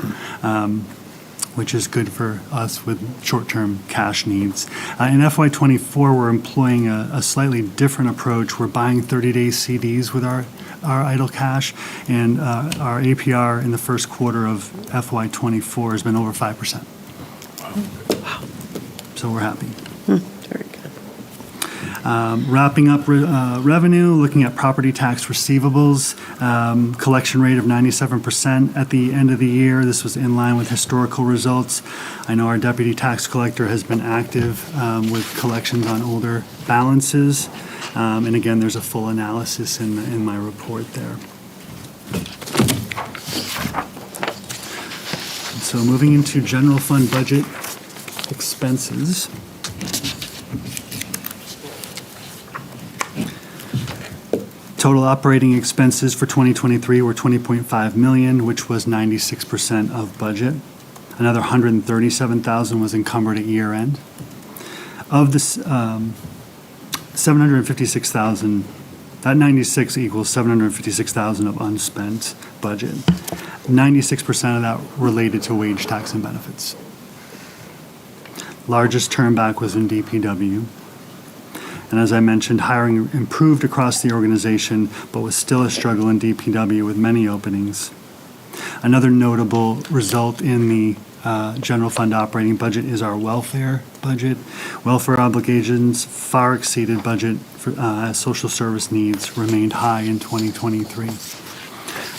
S18: which is good for us with short-term cash needs. In FY24, we're employing a slightly different approach. We're buying 30-day CDs with our idle cash, and our APR in the first quarter of FY24 has been over 5%. Wow. So we're happy.
S16: Very good.
S18: Wrapping up revenue, looking at property tax receivables, collection rate of 97% at the end of the year. This was in line with historical results. I know our deputy tax collector has been active with collections on older balances. And again, there's a full analysis in my report there. So moving into general fund budget expenses. Total operating expenses for 2023 were $20.5 million, which was 96% of budget. Another $137,000 was encumbered at year end. Of this, $756,000, that 96 equals $756,000 of unspent budget. 96% of that related to wage, tax, and benefits. Largest turnback was in DPW. And as I mentioned, hiring improved across the organization, but was still a struggle in DPW with many openings. Another notable result in the general fund operating budget is our welfare budget. Welfare obligations far exceeded budget for, as social service needs remained high in 2023.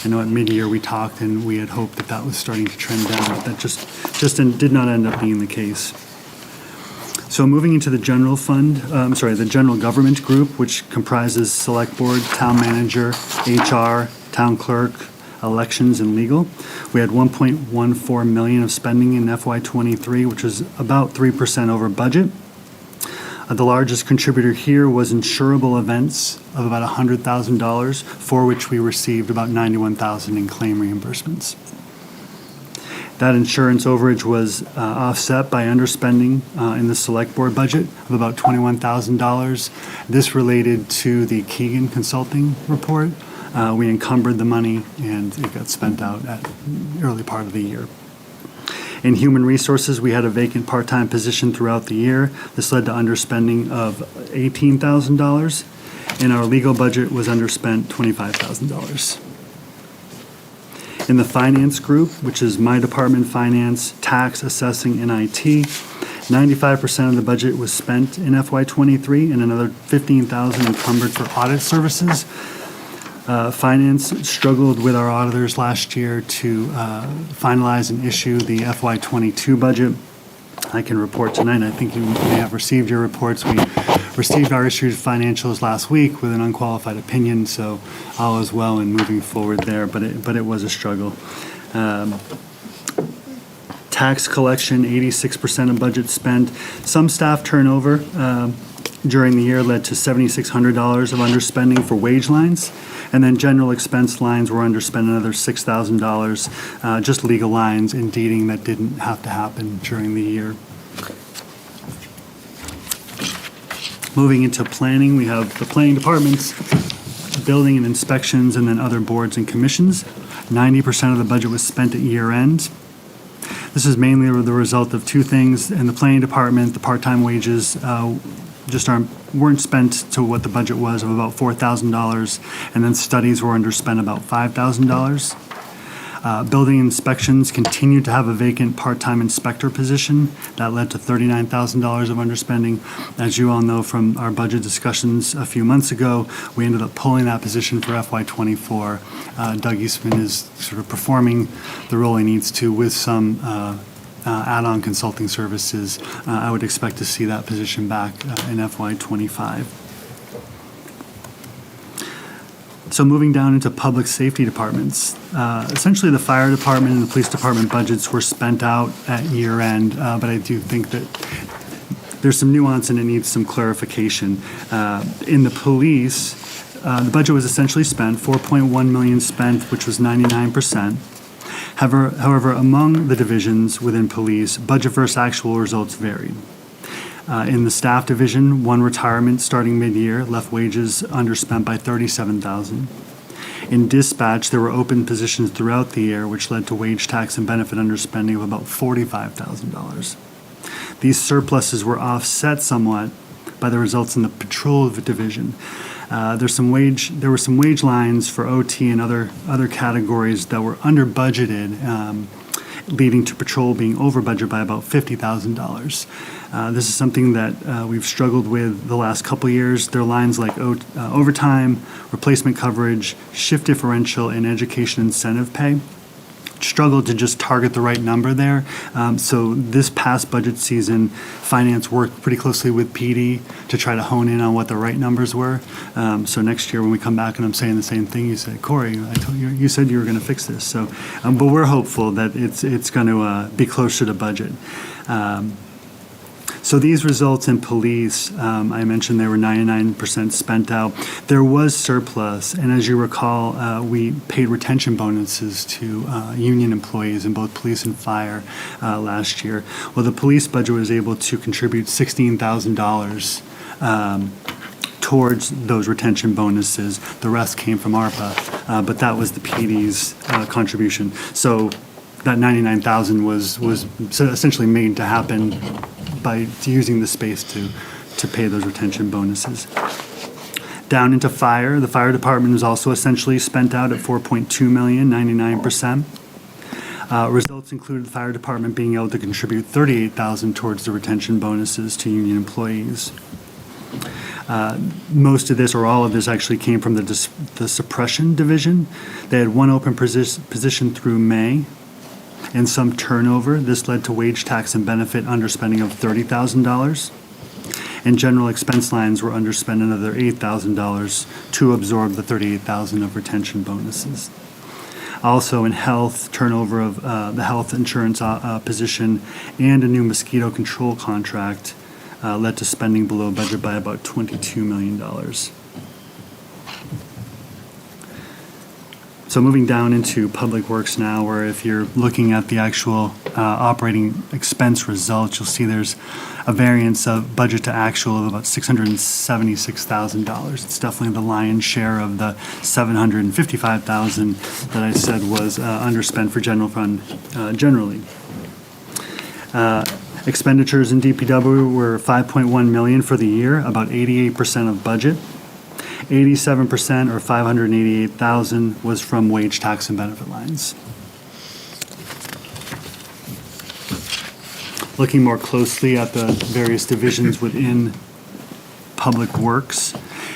S18: I know at mid-year we talked and we had hoped that that was starting to trend down, but that just did not end up being the case. So moving into the general fund, the general government group, which comprises select board, town manager, HR, town clerk, elections, and legal. We had $1.14 million of spending in FY23, which was about 3% over budget. The largest contributor here was insurable events of about $100,000, for which we received about $91,000 in claim reimbursements. That insurance overage was offset by underspending in the select board budget of about $21,000. This related to the Keegan Consulting report. We encumbered the money and it got spent out at the early part of the year. In human resources, we had a vacant part-time position throughout the year. This led to underspending of $18,000, and our legal budget was underspent $25,000. In the finance group, which is my department, finance, tax, assessing, and IT, 95% of the budget was spent in FY23, and another $15,000 encumbered for audit services. Finance struggled with our auditors last year to finalize and issue the FY22 budget. I can report tonight. I think you may have received your reports. We received our issued financials last week with an unqualified opinion, so all is well in moving forward there, but it was a struggle. Tax collection, 86% of budget spent. Some staff turnover during the year led to $7,600 of underspending for wage lines, and then general expense lines were underspent another $6,000, just legal lines and deeding that didn't have to happen during the year. Moving into planning, we have the planning departments, building and inspections, and then other boards and commissions. 90% of the budget was spent at year end. This is mainly the result of two things. In the planning department, the part-time wages weren't spent to what the budget was of about $4,000, and then studies were underspent about $5,000. Building inspections continued to have a vacant part-time inspector position. That led to $39,000 of underspending. As you all know from our budget discussions a few months ago, we ended up pulling that position for FY24. Doug Eastman is sort of performing the role he needs to with some add-on consulting services. I would expect to see that position back in FY25. So moving down into public safety departments, essentially the fire department and the police department budgets were spent out at year end, but I do think that there's some nuance and it needs some clarification. In the police, the budget was essentially spent, $4.1 million spent, which was 99%. However, among the divisions within police, budget versus actual results varied. In the staff division, one retirement starting mid-year left wages underspent by $37,000. In dispatch, there were open positions throughout the year, which led to wage tax and benefit underspending of about $45,000. These surpluses were offset somewhat by the results in the patrol division. There were some wage lines for OT and other categories that were under budgeted, leading to patrol being over budget by about $50,000. This is something that we've struggled with the last couple years. There are lines like overtime, replacement coverage, shift differential, and education incentive pay. Struggled to just target the right number there. So this past budget season, finance worked pretty closely with PD to try to hone in on what the right numbers were. So next year when we come back and I'm saying the same thing, you say, Corey, you said you were going to fix this. So, but we're hopeful that it's going to be closer to budget. So these results in police, I mentioned they were 99% spent out. There was surplus, and as you recall, we paid retention bonuses to union employees in both police and fire last year. Well, the police budget was able to contribute $16,000 towards those retention bonuses. The rest came from ARPA, but that was the PD's contribution. So that $99,000 was essentially made to happen by using the space to pay those retention bonuses. Down into fire, the fire department was also essentially spent out at $4.2 million, 99%. Results included the fire department being able to contribute $38,000 towards the retention bonuses to union employees. Most of this, or all of this, actually came from the suppression division. They had one open position through May, and some turnover. This led to wage tax and benefit underspending of $30,000. And general expense lines were underspent another $8,000 to absorb the $38,000 of retention bonuses. Also in health, turnover of the health insurance position and a new mosquito control contract led to spending below budget by about $22 million. So moving down into Public Works now, where if you're looking at the actual operating expense results, you'll see there's a variance of budget to actual of about $676,000. It's definitely the lion's share of the $755,000 that I said was underspent for general fund generally. Expenditures in DPW were $5.1 million for the year, about 88% of budget. 87% or $588,000 was from wage, tax, and benefit lines. Looking more closely at the various divisions within Public Works,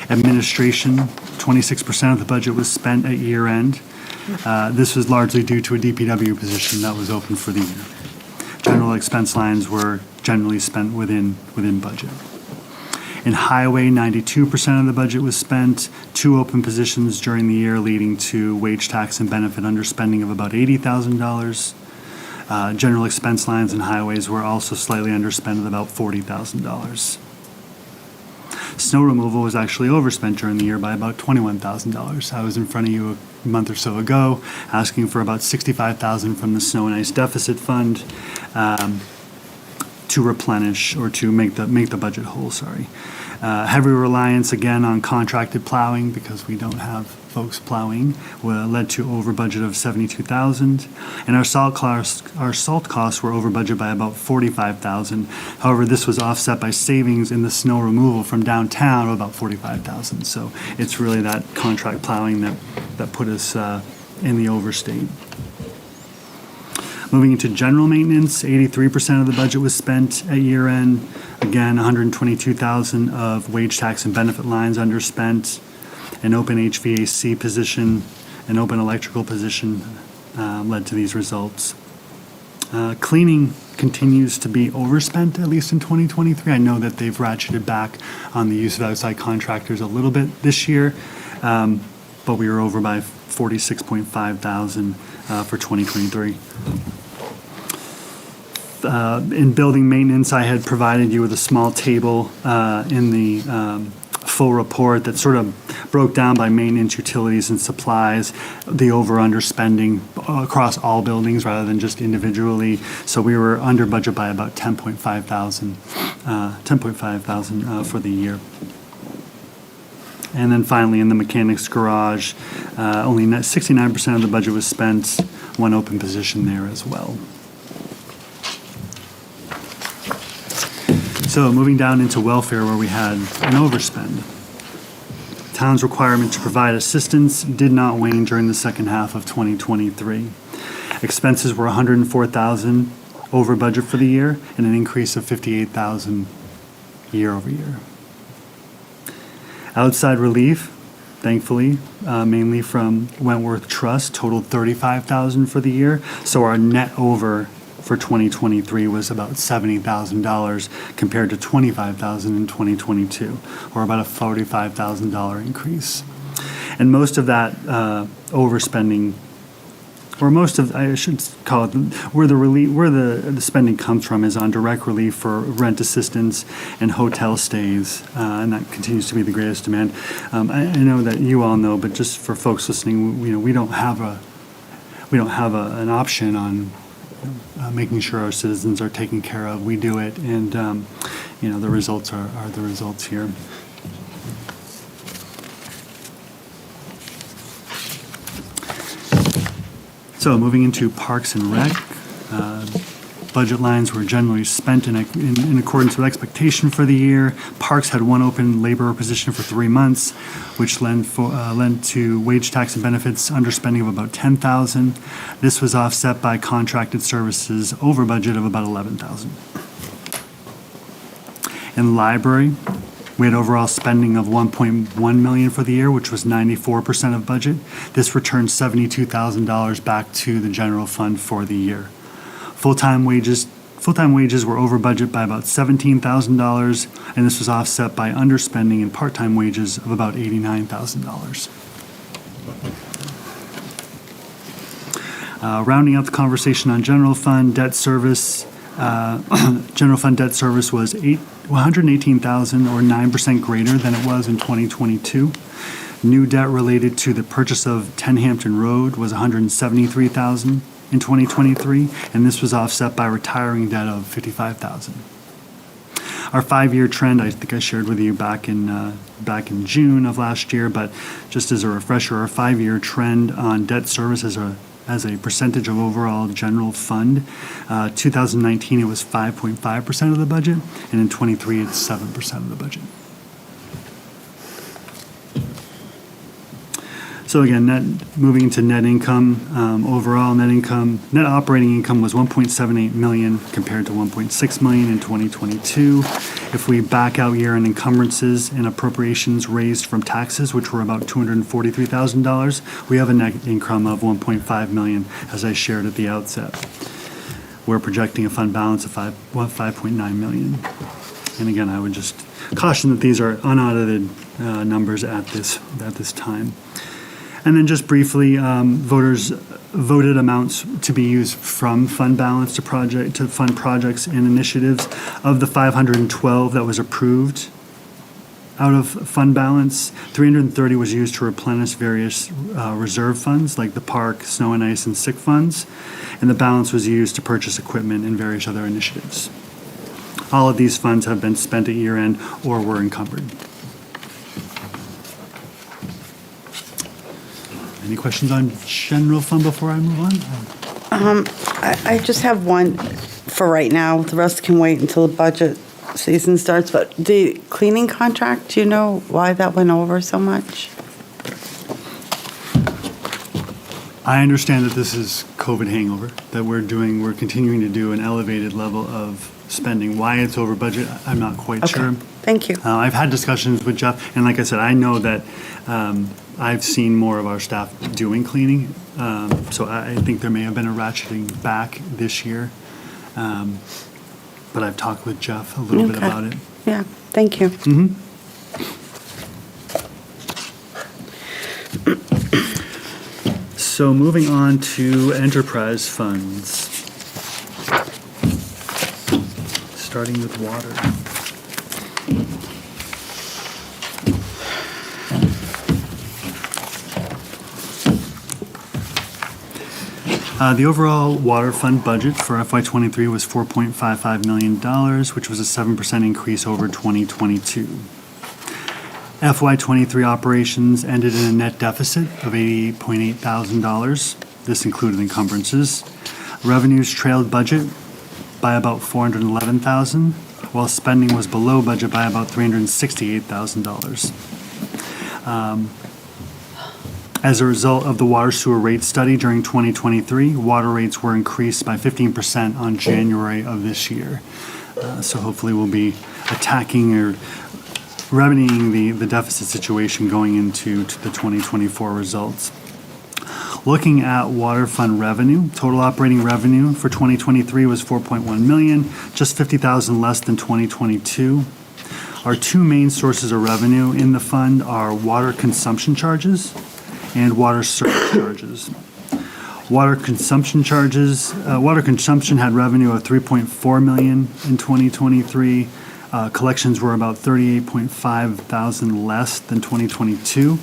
S18: administration, 26% of the budget was spent at year end. This was largely due to a DPW position that was open for the year. General expense lines were generally spent within budget. In highway, 92% of the budget was spent, 2 open positions during the year, leading to wage, tax, and benefit underspending of about $80,000. General expense lines in highways were also slightly underspent at about $40,000. Snow removal was actually overspent during the year by about $21,000. I was in front of you a month or so ago asking for about $65,000 from the snow and ice deficit fund to replenish or to make the budget whole. Heavy reliance again on contracted plowing because we don't have folks plowing led to over budget of $72,000, and our salt costs were over budget by about $45,000. However, this was offset by savings in the snow removal from downtown of about $45,000. So it's really that contract plowing that put us in the overstate. Moving into general maintenance, 83% of the budget was spent at year end. Again, $122,000 of wage, tax, and benefit lines underspent. An open HVAC position, an open electrical position led to these results. Cleaning continues to be overspent, at least in 2023. I know that they've ratcheted back on the use of outside contractors a little bit this year, but we were over by $46,500 for 2023. In building maintenance, I had provided you with a small table in the full report that sort of broke down by maintenance, utilities, and supplies, the over-under spending across all buildings rather than just individually. So we were under budget by about $10,500 for the year. And then finally, in the mechanics garage, only 69% of the budget was spent, 1 open position there as well. So moving down into welfare, where we had an overspend. Town's requirement to provide assistance did not wane during the second half of 2023. Expenses were $104,000 over budget for the year, and an increase of $58,000 year over year. Outside relief, thankfully, mainly from Wentworth Trust, totaled $35,000 for the year. So our net over for 2023 was about $70,000 compared to $25,000 in 2022, or about a $45,000 increase. And most of that overspending, or most of, I should call it, where the spending comes from is on direct relief for rent assistance and hotel stays, and that continues to be the greatest demand. I know that you all know, but just for folks listening, we don't have an option on making sure our citizens are taken care of. We do it, and the results are the results here. So moving into Parks and Rec, budget lines were generally spent in accordance with expectation for the year. Parks had 1 open laborer position for 3 months, which led to wage, tax, and benefits underspending of about $10,000. This was offset by contracted services over budget of about $11,000. In the library, we had overall spending of $1.1 million for the year, which was 94% of budget. This returned $72,000 back to the general fund for the year. Full-time wages were over budget by about $17,000, and this was offset by underspending in part-time wages of about $89,000. Rounding out the conversation on general fund debt service, general fund debt service was $118,000 or 9% greater than it was in 2022. New debt related to the purchase of 10 Hampton Road was $173,000 in 2023, and this was offset by retiring debt of $55,000. Our 5-year trend, I think I shared with you back in June of last year, but just as a refresher, our 5-year trend on debt service as a percentage of overall general fund, 2019 it was 5.5% of the budget, and in 23 it's 7% of the budget. So again, moving into net income, overall net operating income was $1.78 million compared to $1.6 million in 2022. If we back out year-end encumbrances and appropriations raised from taxes, which were about $243,000, we have a net income of $1.5 million, as I shared at the outset. We're projecting a fund balance of $5.9 million. And again, I would just caution that these are unaudited numbers at this time. And then just briefly, voters voted amounts to be used from fund balance to fund projects and initiatives. Of the 512 that was approved out of fund balance, 330 was used to replenish various reserve funds like the park, snow and ice, and sick funds, and the balance was used to purchase equipment and various other initiatives. All of these funds have been spent at year end or were encumbered. Any questions on general fund before I move on?
S16: I just have one for right now. The rest can wait until the budget season starts. But the cleaning contract, do you know why that went over so much?
S18: I understand that this is COVID hangover, that we're continuing to do an elevated level of spending. Why it's over budget, I'm not quite sure.
S16: Thank you.
S18: I've had discussions with Jeff, and like I said, I know that I've seen more of our staff doing cleaning, so I think there may have been a ratcheting back this year. But I've talked with Jeff a little bit about it.
S16: Yeah, thank you.
S18: So moving on to enterprise funds, starting with water. The overall water fund budget for FY23 was $4.55 million, which was a 7% increase over 2022. FY23 operations ended in a net deficit of $88.8 thousand. This included encumbrances. Revenues trailed budget by about $411,000, while spending was below budget by about $368,000. As a result of the water sewer rate study during 2023, water rates were increased by 15% on January of this year. So hopefully we'll be attacking or remedying the deficit situation going into the 2024 results. Looking at water fund revenue, total operating revenue for 2023 was $4.1 million, just $50,000 less than 2022. Our two main sources of revenue in the fund are water consumption charges and water service charges. Water consumption had revenue of $3.4 million in 2023. Collections were about $38.5 thousand less than 2022.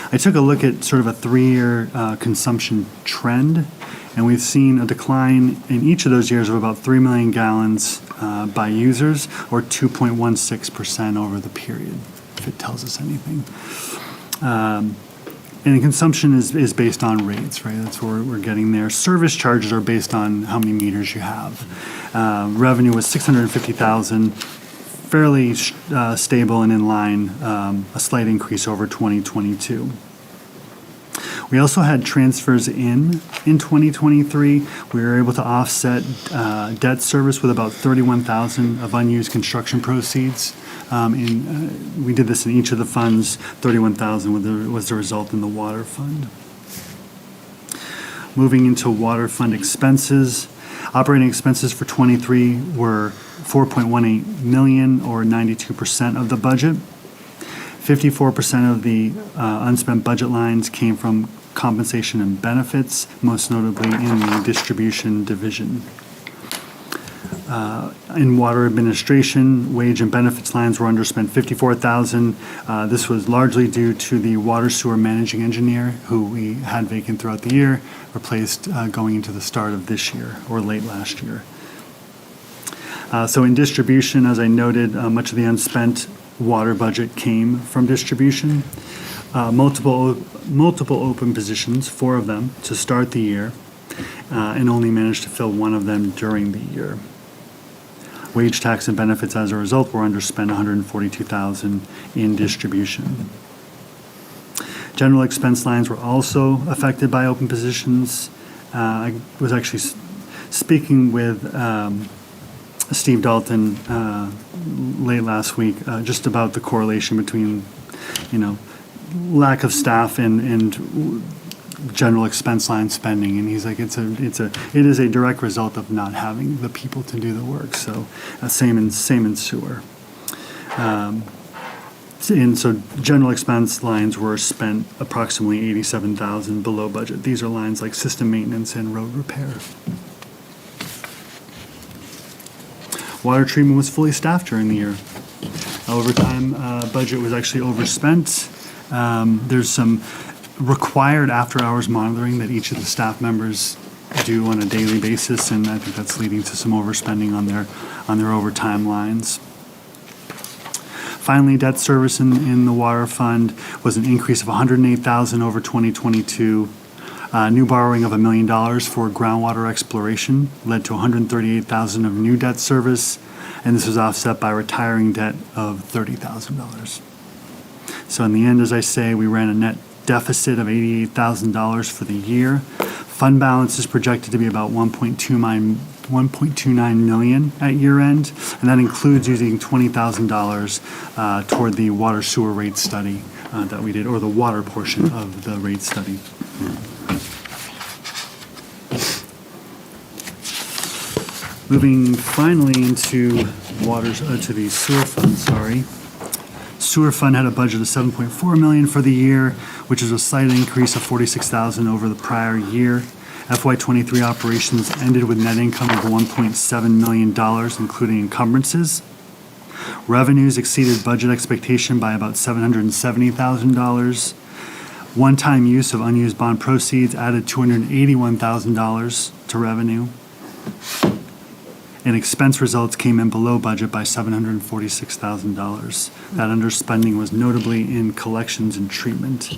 S18: I took a look at sort of a 3-year consumption trend, and we've seen a decline in each of those years of about 3 million gallons by users, or 2.16% over the period, if it tells us anything. And consumption is based on rates, right? That's where we're getting there. Service charges are based on how many meters you have. Revenue was $650,000, fairly stable and in line, a slight increase over 2022. We also had transfers in 2023. We were able to offset debt service with about $31,000 of unused construction proceeds. We did this in each of the funds. $31,000 was the result in the water fund. Moving into water fund expenses, operating expenses for 23 were $4.18 million, or 92% of the budget. 54% of the unspent budget lines came from compensation and benefits, most notably in the distribution division. In water administration, wage and benefits lines were underspent $54,000. This was largely due to the water sewer managing engineer, who we had vacant throughout the year, replaced going into the start of this year or late last year. So in distribution, as I noted, much of the unspent water budget came from distribution. Multiple open positions, 4 of them, to start the year, and only managed to fill 1 of them during the year. Wage, tax, and benefits as a result were underspent $142,000 in distribution. General expense lines were also affected by open positions. I was actually speaking with Steve Dalton late last week just about the correlation between, lack of staff and general expense line spending, and he's like, it is a direct result of not having the people to do the work. So same in sewer. And so general expense lines were spent approximately $87,000 below budget. These are lines like system maintenance and road repair. Water treatment was fully staffed during the year. Overtime budget was actually overspent. There's some required after-hours monitoring that each of the staff members do on a daily basis, and I think that's leading to some overspending on their overtime lines. Finally, debt service in the water fund was an increase of $108,000 over 2022. New borrowing of $1 million for groundwater exploration led to $138,000 of new debt service, and this was offset by retiring debt of $30,000. So in the end, as I say, we ran a net deficit of $88,000 for the year. Fund balance is projected to be about $1.29 million at year end, and that includes using $20,000 toward the water sewer rate study that we did, or the water portion of the rate study. Moving finally into to the sewer fund, Sewer fund had a budget of $7.4 million for the year, which is a slight increase of $46,000 over the prior year. FY23 operations ended with net income of $1.7 million, including encumbrances. Revenues exceeded budget expectation by about $770,000. One-time use of unused bond proceeds added $281,000 to revenue. And expense results came in below budget by $746,000. That underspending was notably in collections and treatment.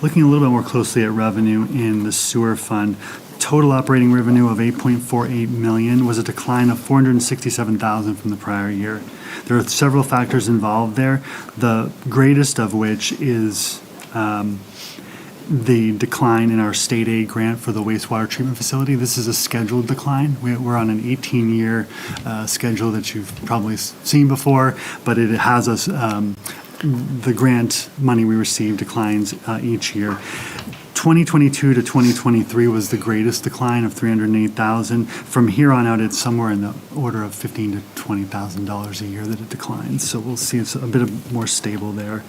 S18: Looking a little bit more closely at revenue in the sewer fund, total operating revenue of $8.48 million was a decline of $467,000 from the prior year. There are several factors involved there, the greatest of which is the decline in our state aid grant for the wastewater treatment facility. This is a scheduled decline. We're on an 18-year schedule that you've probably seen before, but it has us, the grant money we receive declines each year. 2022 to 2023 was the greatest decline of $308,000. From here on out, it's somewhere in the order of $15,000 to $20,000 a year that it declines. So we'll see it's a bit more stable there.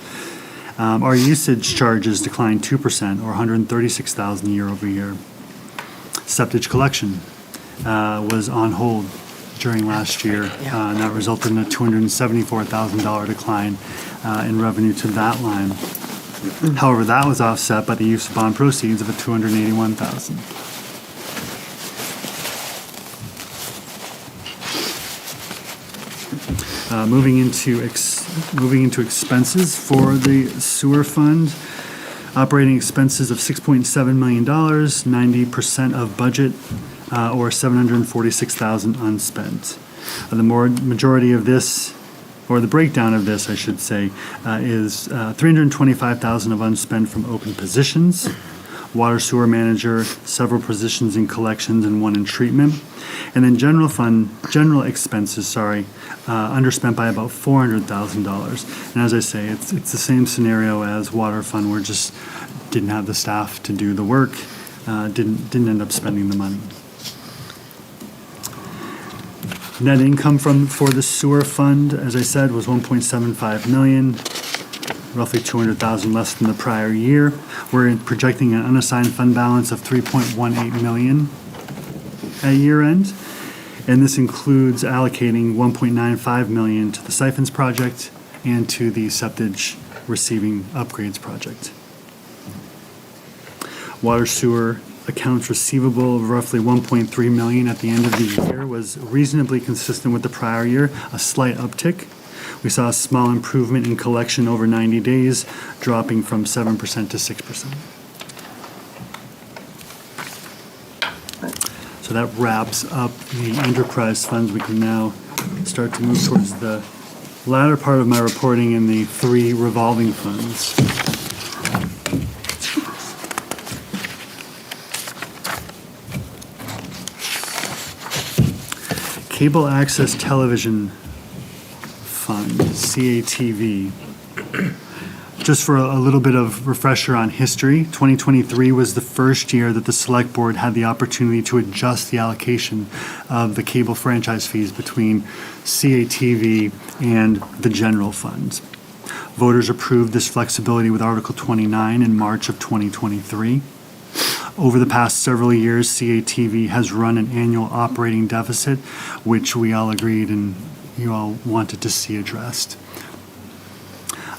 S18: Our usage charges declined 2%, or $136,000 year over year. Septic collection was on hold during last year, and that resulted in a $274,000 decline in revenue to that line. However, that was offset by the use of bond proceeds of $281,000. Moving into expenses for the sewer fund, operating expenses of $6.7 million, 90% of budget, or $746,000 unspent. The majority of this, or the breakdown of this, I should say, is $325,000 of unspent from open positions, water sewer manager, several positions in collections, and 1 in treatment. And then general expenses, underspent by about $400,000. And as I say, it's the same scenario as water fund. We just didn't have the staff to do the work, didn't end up spending the money. Net income for the sewer fund, as I said, was $1.75 million, roughly $200,000 less than the prior year. We're projecting an unassigned fund balance of $3.18 million. at year end. And this includes allocating $1.95 million to the siphons project and to the septage receiving upgrades project. Water sewer accounts receivable of roughly $1.3 million at the end of the year was reasonably consistent with the prior year, a slight uptick. We saw a small improvement in collection over 90 days, dropping from 7% to 6%. So that wraps up the enterprise funds. We can now start to move towards the latter part of my reporting in the 3 revolving funds. Cable Access Television Fund, CATV. Just for a little bit of refresher on history, 2023 was the first year that the Select Board had the opportunity to adjust the allocation of the cable franchise fees between CATV and the general fund. Voters approved this flexibility with Article 29 in March of 2023. Over the past several years, CATV has run an annual operating deficit, which we all agreed and you all wanted to see addressed.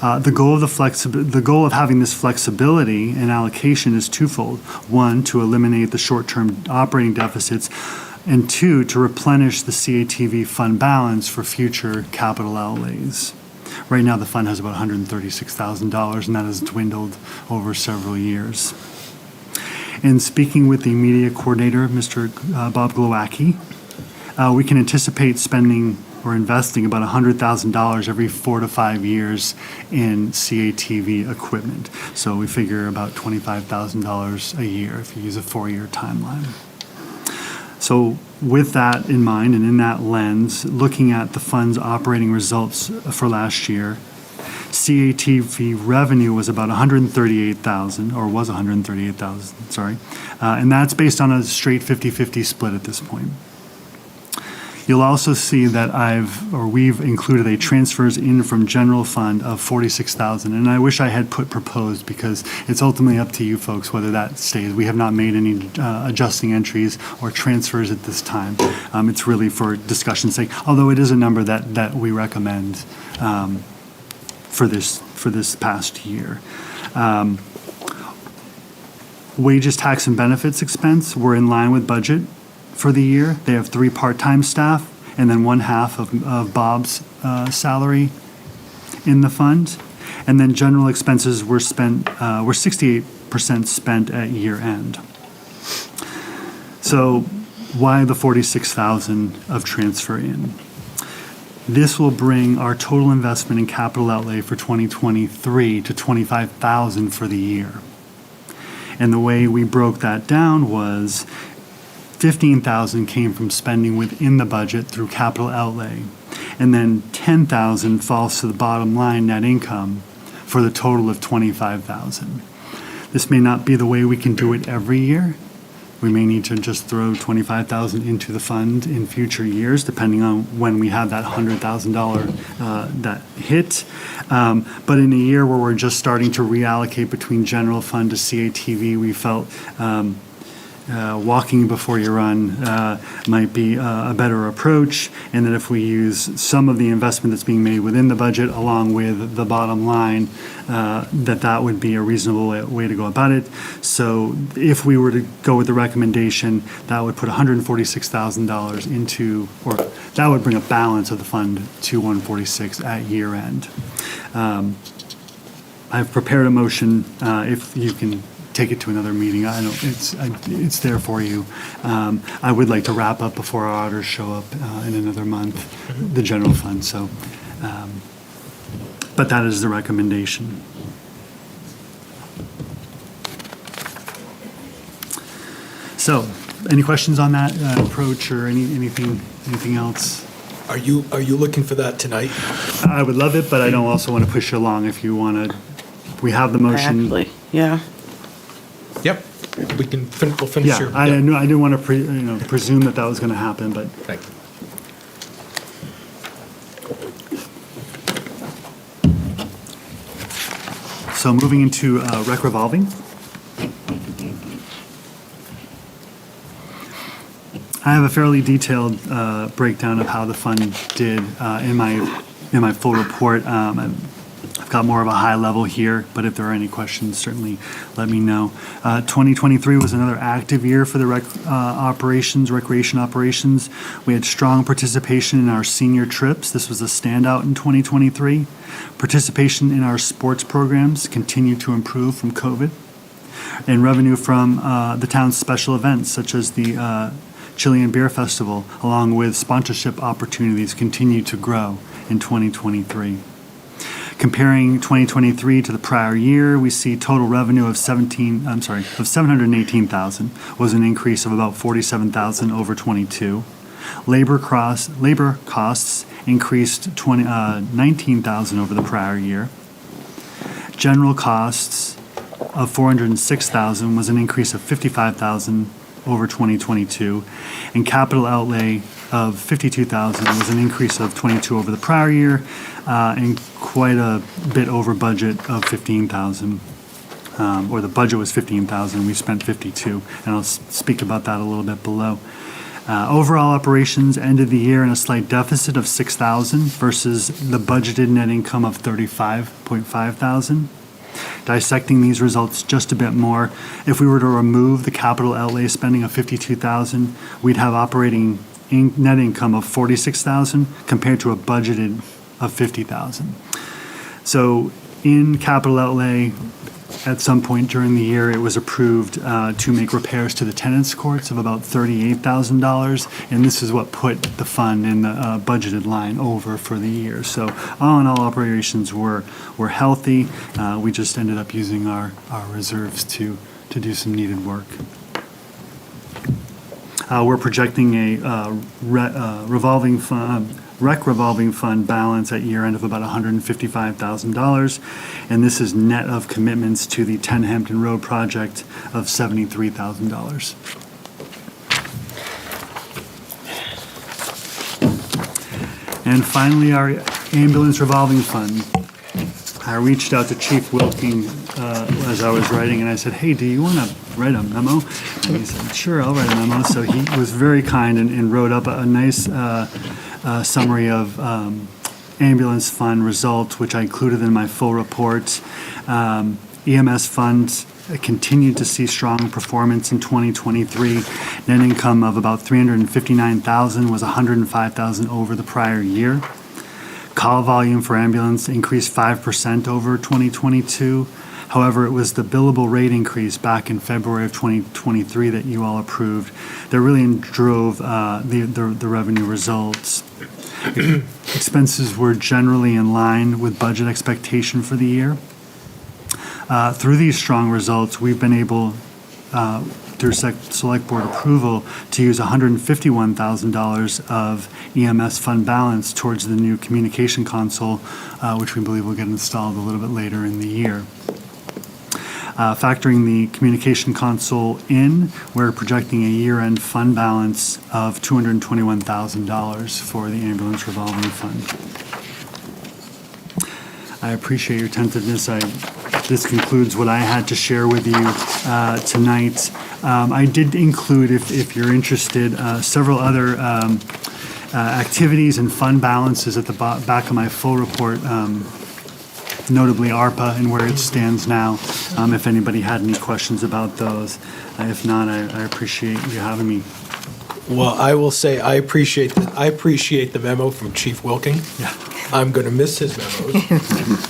S18: The goal of having this flexibility and allocation is twofold. 1, to eliminate the short-term operating deficits, and 2, to replenish the CATV fund balance for future capital outlays. Right now, the fund has about $136,000, and that has dwindled over several years. In speaking with the media coordinator, Mr. Bob Glowacki, we can anticipate spending or investing about $100,000 every 4 to 5 years in CATV equipment. So we figure about $25,000 a year if you use a 4-year timeline. So with that in mind and in that lens, looking at the fund's operating results for last year, CATV revenue was about $138,000, or was $138,000, sorry. And that's based on a straight 50-50 split at this point. You'll also see that we've included a transfers in from general fund of $46,000, and I wish I had put proposed because it's ultimately up to you folks whether that stays. We have not made any adjusting entries or transfers at this time. It's really for discussion's sake, although it is a number that we recommend for this past year. Wages, tax, and benefits expense were in line with budget for the year. They have 3 part-time staff and then 1/2 of Bob's salary in the fund. And then general expenses were 68% spent at year end. So why the $46,000 of transfer in? This will bring our total investment in capital outlay for 2023 to $25,000 for the year. And the way we broke that down was $15,000 came from spending within the budget through capital outlay, and then $10,000 falls to the bottom line net income for the total of $25,000. This may not be the way we can do it every year. We may need to just throw $25,000 into the fund in future years, depending on when we have that $100,000 that hit. But in a year where we're just starting to reallocate between general fund to CATV, we felt walking before you run might be a better approach, and that if we use some of the investment that's being made within the budget along with the bottom line, that would be a reasonable way to go about it. So if we were to go with the recommendation, that would put $146,000 into, or that would bring a balance of the fund to $146,000 at year end. I've prepared a motion, if you can take it to another meeting. I know it's there for you. I would like to wrap up before our auditors show up in another month, the general fund. So, but that is the recommendation. So, any questions on that approach or anything else?
S9: Are you looking for that tonight?
S18: I would love it, but I don't also want to push you along. If you want to, we have the motion.
S16: Exactly. Yeah.
S9: Yep, we'll finish
S18: Yeah,
S9: your.
S18: I didn't want to presume that was going to happen, but.
S9: Thank you.
S18: So moving into rec revolving. I have a fairly detailed breakdown of how the fund did in my full report. I've got more of a high level here, but if there are any questions, certainly let me know. 2023 was another active year for the recreation operations. We had strong participation in our senior trips. This was a standout in 2023. Participation in our sports programs continued to improve from COVID. And revenue from the town's special events, such as the Chilean Beer Festival, along with sponsorship opportunities, continued to grow in 2023. Comparing 2023 to the prior year, we see total revenue of $718,000 was an increase of about $47,000 over 22. Labor costs increased $19,000 over the prior year. General costs of $406,000 was an increase of $55,000 over 2022, and capital outlay of $52,000 was an increase of $22,000 over the prior year, and quite a bit over budget of $15,000. Or the budget was $15,000, we spent $52,000, and I'll speak about that a little bit below. Overall operations ended the year in a slight deficit of $6,000 versus the budgeted net income of $35,500. Dissecting these results just a bit more, if we were to remove the capital outlay spending of $52,000, we'd have operating net income of $46,000 compared to a budgeted of $50,000. So in capital outlay, at some point during the year, it was approved to make repairs to the tennis courts of about $38,000, and this is what put the fund in the budgeted line over for the year. So all in all, operations were healthy. We just ended up using our reserves to do some needed work. We're projecting a revolving fund. Revolving fund balance at year end of about $155,000, and this is net of commitments to the 10 Hampton Road project of $73,000. And finally, our ambulance revolving fund. I reached out to Chief Wilking as I was writing, and I said, "Hey, do you want to write a memo?" And he said, "Sure, I'll write a memo." So he was very kind and wrote up a nice summary of ambulance fund results, which I included in my full report. EMS funds continued to see strong performance in 2023. Net income of about $359,000 was $105,000 over the prior year. Call volume for ambulance increased 5% over 2022. However, it was the billable rate increase back in February of 2023 that you all approved that really drove the revenue results. Expenses were generally in line with budget expectation for the year. Through these strong results, we've been able, through select board approval, to use $151,000 of EMS fund balance towards the new communication console, which we believe will get installed a little bit later in the year. Factoring the communication console in, we're projecting a year-end fund balance of $221,000 for the ambulance revolving fund. I appreciate your attentiveness. This concludes what I had to share with you tonight. I did include, if you're interested, several other activities and fund balances at the back of my full report, notably ARPA and where it stands now, if anybody had any questions about those. If not, I appreciate you having me.
S9: Well, I will say I appreciate the memo from Chief Wilking.
S18: Yeah.
S9: I'm going to miss his memos.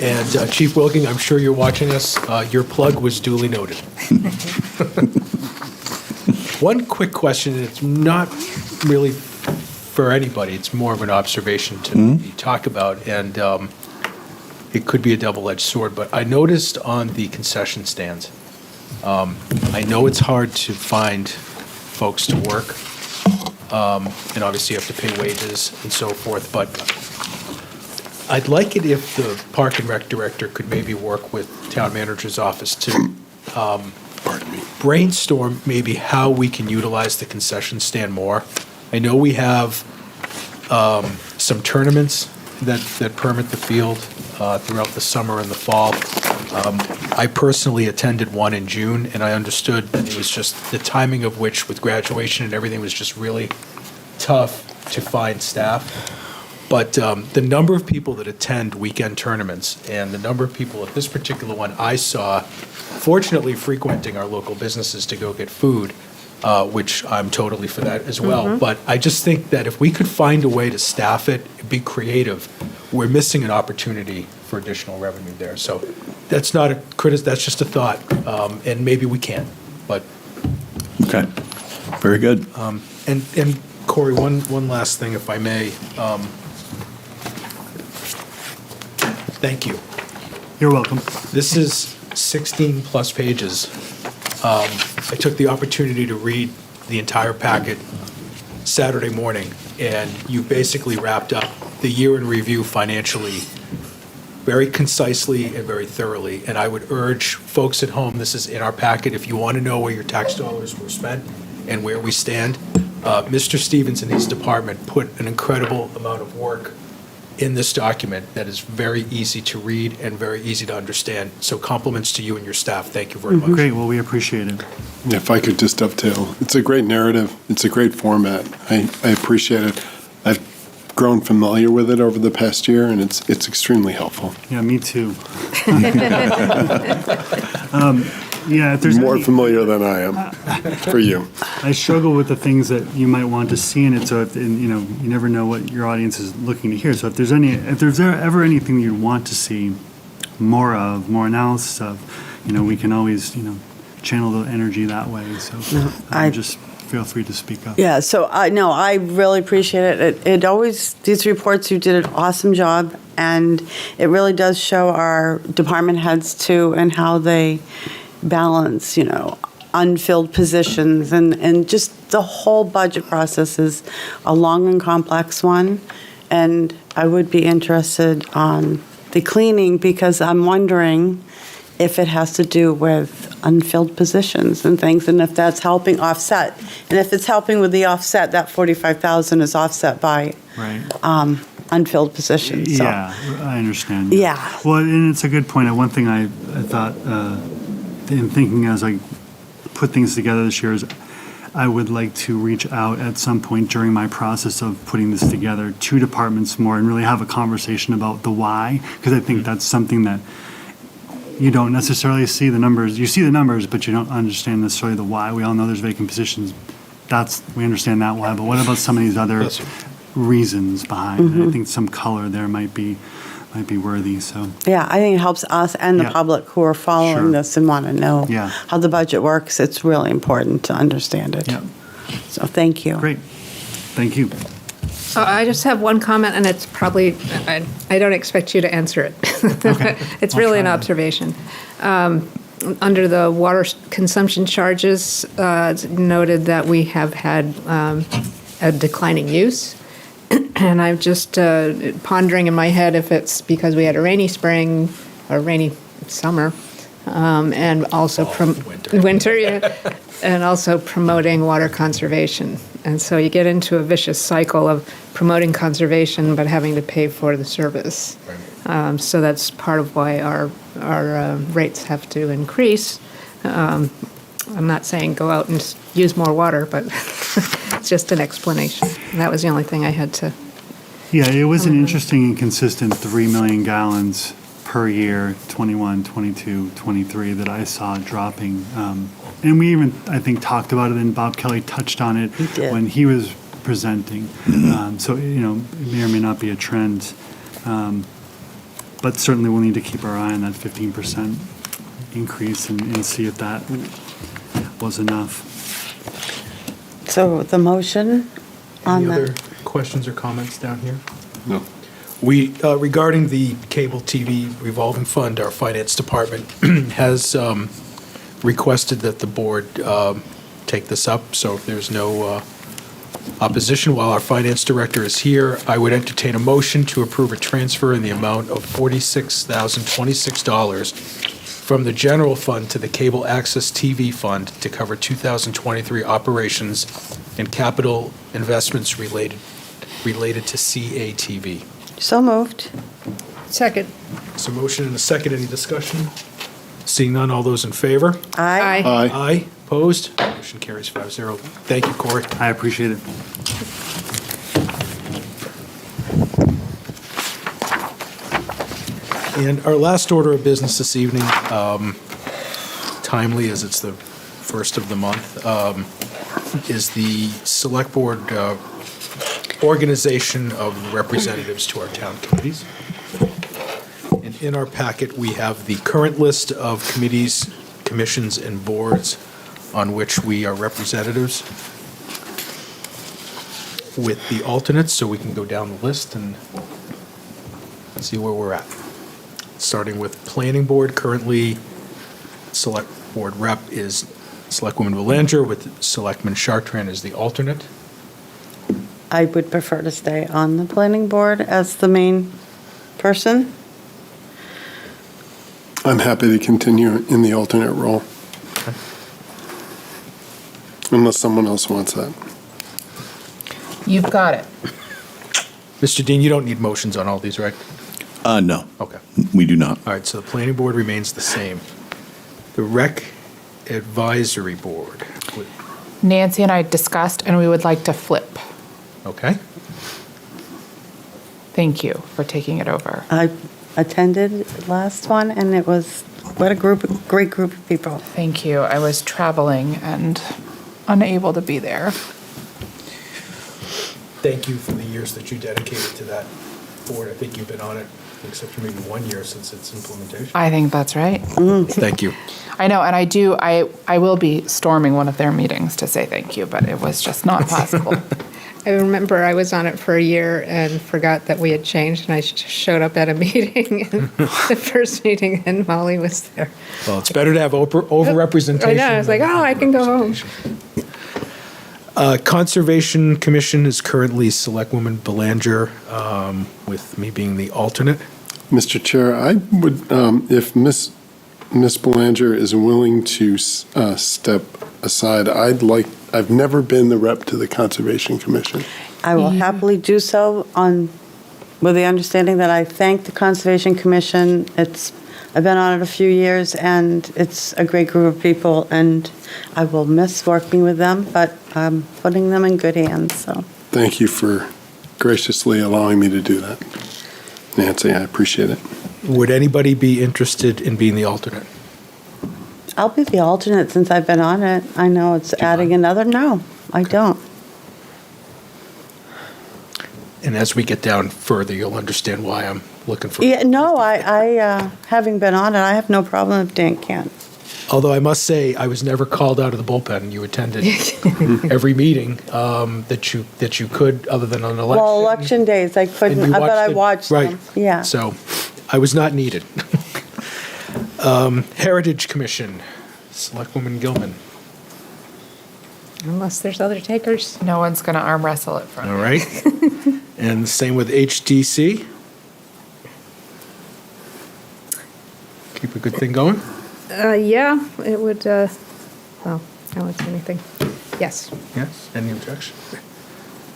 S9: And Chief Wilking, I'm sure you're watching us. Your plug was duly noted. One quick question, and it's not really for anybody. It's more of an observation to talk about, and it could be a double-edged sword. But I noticed on the concession stands, I know it's hard to find folks to work, and obviously you have to pay wages and so forth, but I'd like it if the Park and Rec Director could maybe work with Town Manager's office to brainstorm maybe how we can utilize the concession stand more. I know we have some tournaments that permit the field throughout the summer and the fall. I personally attended one in June, and I understood that it was just the timing of which, with graduation and everything, was just really tough to find staff. But the number of people that attend weekend tournaments and the number of people at this particular one I saw, fortunately frequenting our local businesses to go get food, which I'm totally for that as well. But I just think that if we could find a way to staff it, be creative, we're missing an opportunity for additional revenue there. So that's not a that's just a thought, and maybe we can, but.
S10: Okay, very good.
S9: And Corey, one last thing, if I may. Thank you.
S18: You're welcome.
S9: This is 16 plus pages. I took the opportunity to read the entire packet Saturday morning, and you basically wrapped up the year in review financially very concisely and very thoroughly. And I would urge folks at home, this is in our packet, if you want to know where your tax dollars were spent and where we stand, Mr. Stevens and his department put an incredible amount of work in this document that is very easy to read and very easy to understand. So compliments to you and your staff. Thank you very much.
S18: Great. Well, we appreciate it.
S14: If I could just dovetail, it's a great narrative. It's a great format. I appreciate it. I've grown familiar with it over the past year, and it's extremely helpful.
S18: Yeah, me too. Yeah, if there's
S14: more familiar than I am for you.
S18: I struggle with the things that you might want to see in it. So if, and, you never know what your audience is looking to hear. So if there's ever anything you'd want to see more of, more analysis of, we can always, channel the energy that way. So just feel free to speak up.
S16: Yeah, so I really appreciate it. It always, these reports, you did an awesome job, and it really does show our department heads too and how they balance, unfilled positions, and just the whole budget process is a long and complex one. And I would be interested on the cleaning, because I'm wondering if it has to do with unfilled positions and things, and if that's helping offset. And if it's helping with the offset, that $45,000 is offset by unfilled positions. So.
S18: Yeah, I understand.
S16: Yeah.
S18: Well, and it's a good point. One thing I thought in thinking as I put things together this year is I would like to reach out at some point during my process of putting this together to departments more and really have a conversation about the why, because I think that's something that you don't necessarily see the numbers. You see the numbers, but you don't understand necessarily the why. We all know there's vacant positions. We understand that why, but what about some of these other reasons behind it? I think some color there might be worthy. So
S16: yeah, I think it helps us and the public who are following this and want to know how the budget works. It's really important to understand it.
S18: Yeah.
S16: So thank you.
S18: Great. Thank you.
S19: I just have one comment, and it's probably, I don't expect you to answer it. Okay. It's really an observation. Under the water consumption charges, it's noted that we have had a declining use. And I'm just pondering in my head if it's because we had a rainy spring or rainy summer, and also winter, and also promoting water conservation. And so you get into a vicious cycle of promoting conservation but having to pay for the service. So that's part of why our rates have to increase. I'm not saying go out and use more water, but it's just an explanation. And that was the only thing I had to.
S18: Yeah, it was an interesting and consistent 3 million gallons per year, 21, 22, 23, that I saw dropping. And we even, I think, talked about it, and Bob Kelly touched on it when he was presenting. So, it may or may not be a trend. But certainly we'll need to keep our eye on that 15% increase and see if that was enough.
S16: So the motion on
S9: Any
S16: that.
S9: other questions or comments down here?
S14: No.
S9: We, regarding the cable TV revolving fund, our finance department has requested that the board take this up. So if there's no opposition while our finance director is here, I would entertain a motion to approve a transfer in the amount of $46,026 from the general fund to the cable access TV fund to cover 2023 operations and capital investments related to CATV.
S16: So moved.
S19: Second.
S9: So motion and a second. Any discussion? Seeing none, all those in favor?
S16: Aye.
S12: Aye.
S9: Aye. Opposed? Motion carries 5-0. Thank you, Corey.
S18: I appreciate it.
S9: And our last order of business this evening, timely as it's the first of the month, is the Select Board organization of representatives to our town committees. And in our packet, we have the current list of committees, commissions, and boards on which we are representatives with the alternates, so we can go down the list and see where we're at. Starting with Planning Board, currently Select Board rep is Selectwoman Belanger with Selectman Chartrand as the alternate.
S16: I would prefer to stay on the planning board as the main person.
S14: I'm happy to continue in the alternate role. Unless someone else wants that.
S20: You've got it.
S9: Mr. Dean, you don't need motions on all these, right?
S10: No.
S9: Okay.
S10: We do not.
S9: All right, so the Planning Board remains the same. The Rec Advisory Board.
S20: Nancy and I discussed, and we would like to flip.
S9: Okay.
S20: Thank you for taking it over.
S16: I attended last one, and it was, what a great group of people.
S20: Thank you. I was traveling and unable to be there.
S9: Thank you for the years that you dedicated to that board. I think you've been on it, except for maybe 1 year since its implementation.
S20: I think that's right.
S9: Thank you.
S20: I know, and I will be storming one of their meetings to say thank you, but it was just not possible.
S19: I remember I was on it for a year and forgot that we had changed, and I showed up at a meeting, the first meeting, and Molly was there.
S9: Well, it's better to have over-representation.
S19: I know, I was like, oh, I can go home.
S9: Conservation Commission is currently Selectwoman Belanger, with me being the alternate.
S14: Mr. Chair, I would, if Ms. Belanger is willing to step aside, I've never been the rep to the Conservation Commission.
S16: I will happily do so with the understanding that I thank the Conservation Commission. I've been on it a few years, and it's a great group of people, and I will miss working with them, but I'm putting them in good hands, so.
S14: Thank you for graciously allowing me to do that. Nancy, I appreciate it.
S9: Would anybody be interested in being the alternate?
S16: I'll be the alternate since I've been on it. I know it's adding another. No, I don't.
S9: And as we get down further, you'll understand why I'm looking for.
S16: Yeah, no, I having been on it, I have no problem if Dan can't.
S9: Although I must say, I was never called out of the bullpen. You attended every meeting that you could, other than on election.
S16: Well, election days, I couldn't, but I watched
S9: right.
S16: them. Yeah.
S9: So I was not needed. Heritage Commission, Selectwoman Gilman.
S19: Unless there's other takers.
S20: No one's going to arm wrestle it from
S9: All right. And same with HDC. Keep a good thing going.
S19: Yeah, it would, well, I won't say anything. Yes.
S9: Yes. Any objection?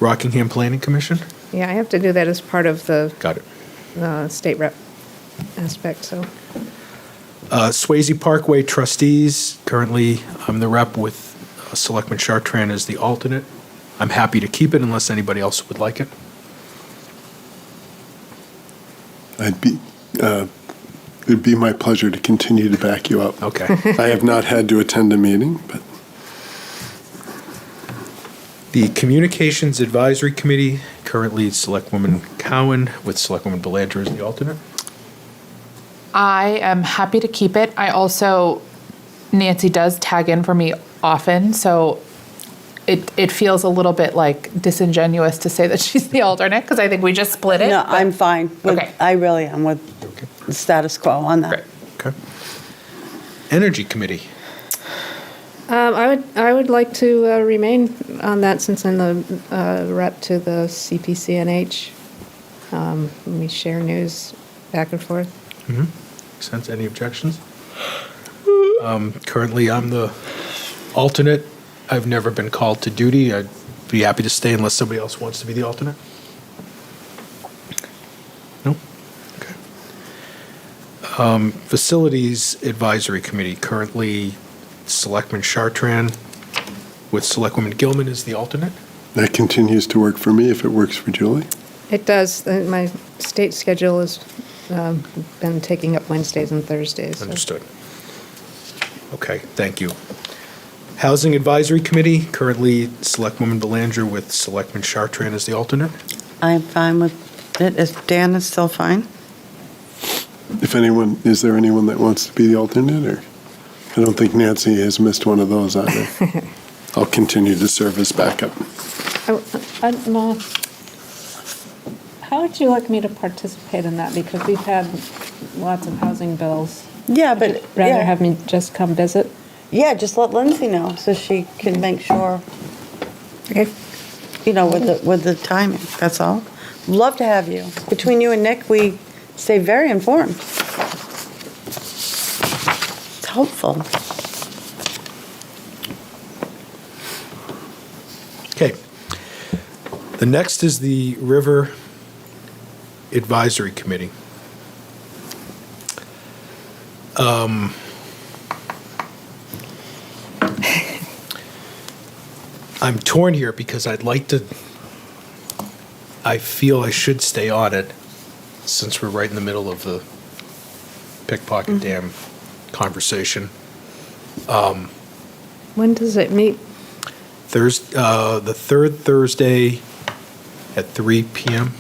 S9: Rockingham Planning Commission.
S19: Yeah, I have to do that as part of the
S9: Got it.
S19: State rep aspect, so.
S9: Swayze Parkway Trustees. Currently, I'm the rep with Selectman Chartrand as the alternate. I'm happy to keep it unless anybody else would like it.
S14: It'd be my pleasure to continue to back you up.
S9: Okay.
S14: I have not had to attend a meeting, but.
S9: The Communications Advisory Committee, currently Selectwoman Cowan with Selectwoman Belanger as the alternate.
S20: I am happy to keep it. I also, Nancy does tag in for me often, so it feels a little bit like disingenuous to say that she's the alternate, because I think we just split it.
S16: No, I'm fine.
S20: Okay.
S16: I really am with the status quo on that.
S9: Okay. Energy Committee.
S19: I would like to remain on that since I'm the rep to the CPCNH. We share news back and forth.
S9: Mm-hmm. Makes sense. Any objections? Currently, I'm the alternate. I've never been called to duty. I'd be happy to stay unless somebody else wants to be the alternate. No? Okay. Facilities Advisory Committee, currently Selectman Chartrand with Selectwoman Gilman as the alternate.
S14: That continues to work for me if it works for Julie.
S19: It does. My state schedule has been taking up Wednesdays and Thursdays. so-
S9: Understood. Okay, thank you. Housing Advisory Committee, currently Selectwoman Belanger with Selectman Chartrand as the alternate.
S16: I'm fine with it, if Dan is still fine.
S14: Is there anyone that wants to be the alternate, or? I don't think Nancy has missed one of those either. I'll continue to serve as backup.
S19: Ma, how would you like me to participate in that? Because we've had lots of housing bills.
S16: Yeah, but.
S19: Rather
S16: yeah.
S19: have me just come visit?
S16: Yeah, just let Lindsay know so she can make sure.
S19: Okay.
S16: With the timing, that's all. Love to have you. Between you and Nick, we stay very informed. It's helpful.
S9: Okay. The next is the River Advisory Committee. I'm torn here because I feel I should stay on it since we're right in the middle of the pickpocket dam conversation.
S19: When does it meet?
S9: The third Thursday at 3 p.m.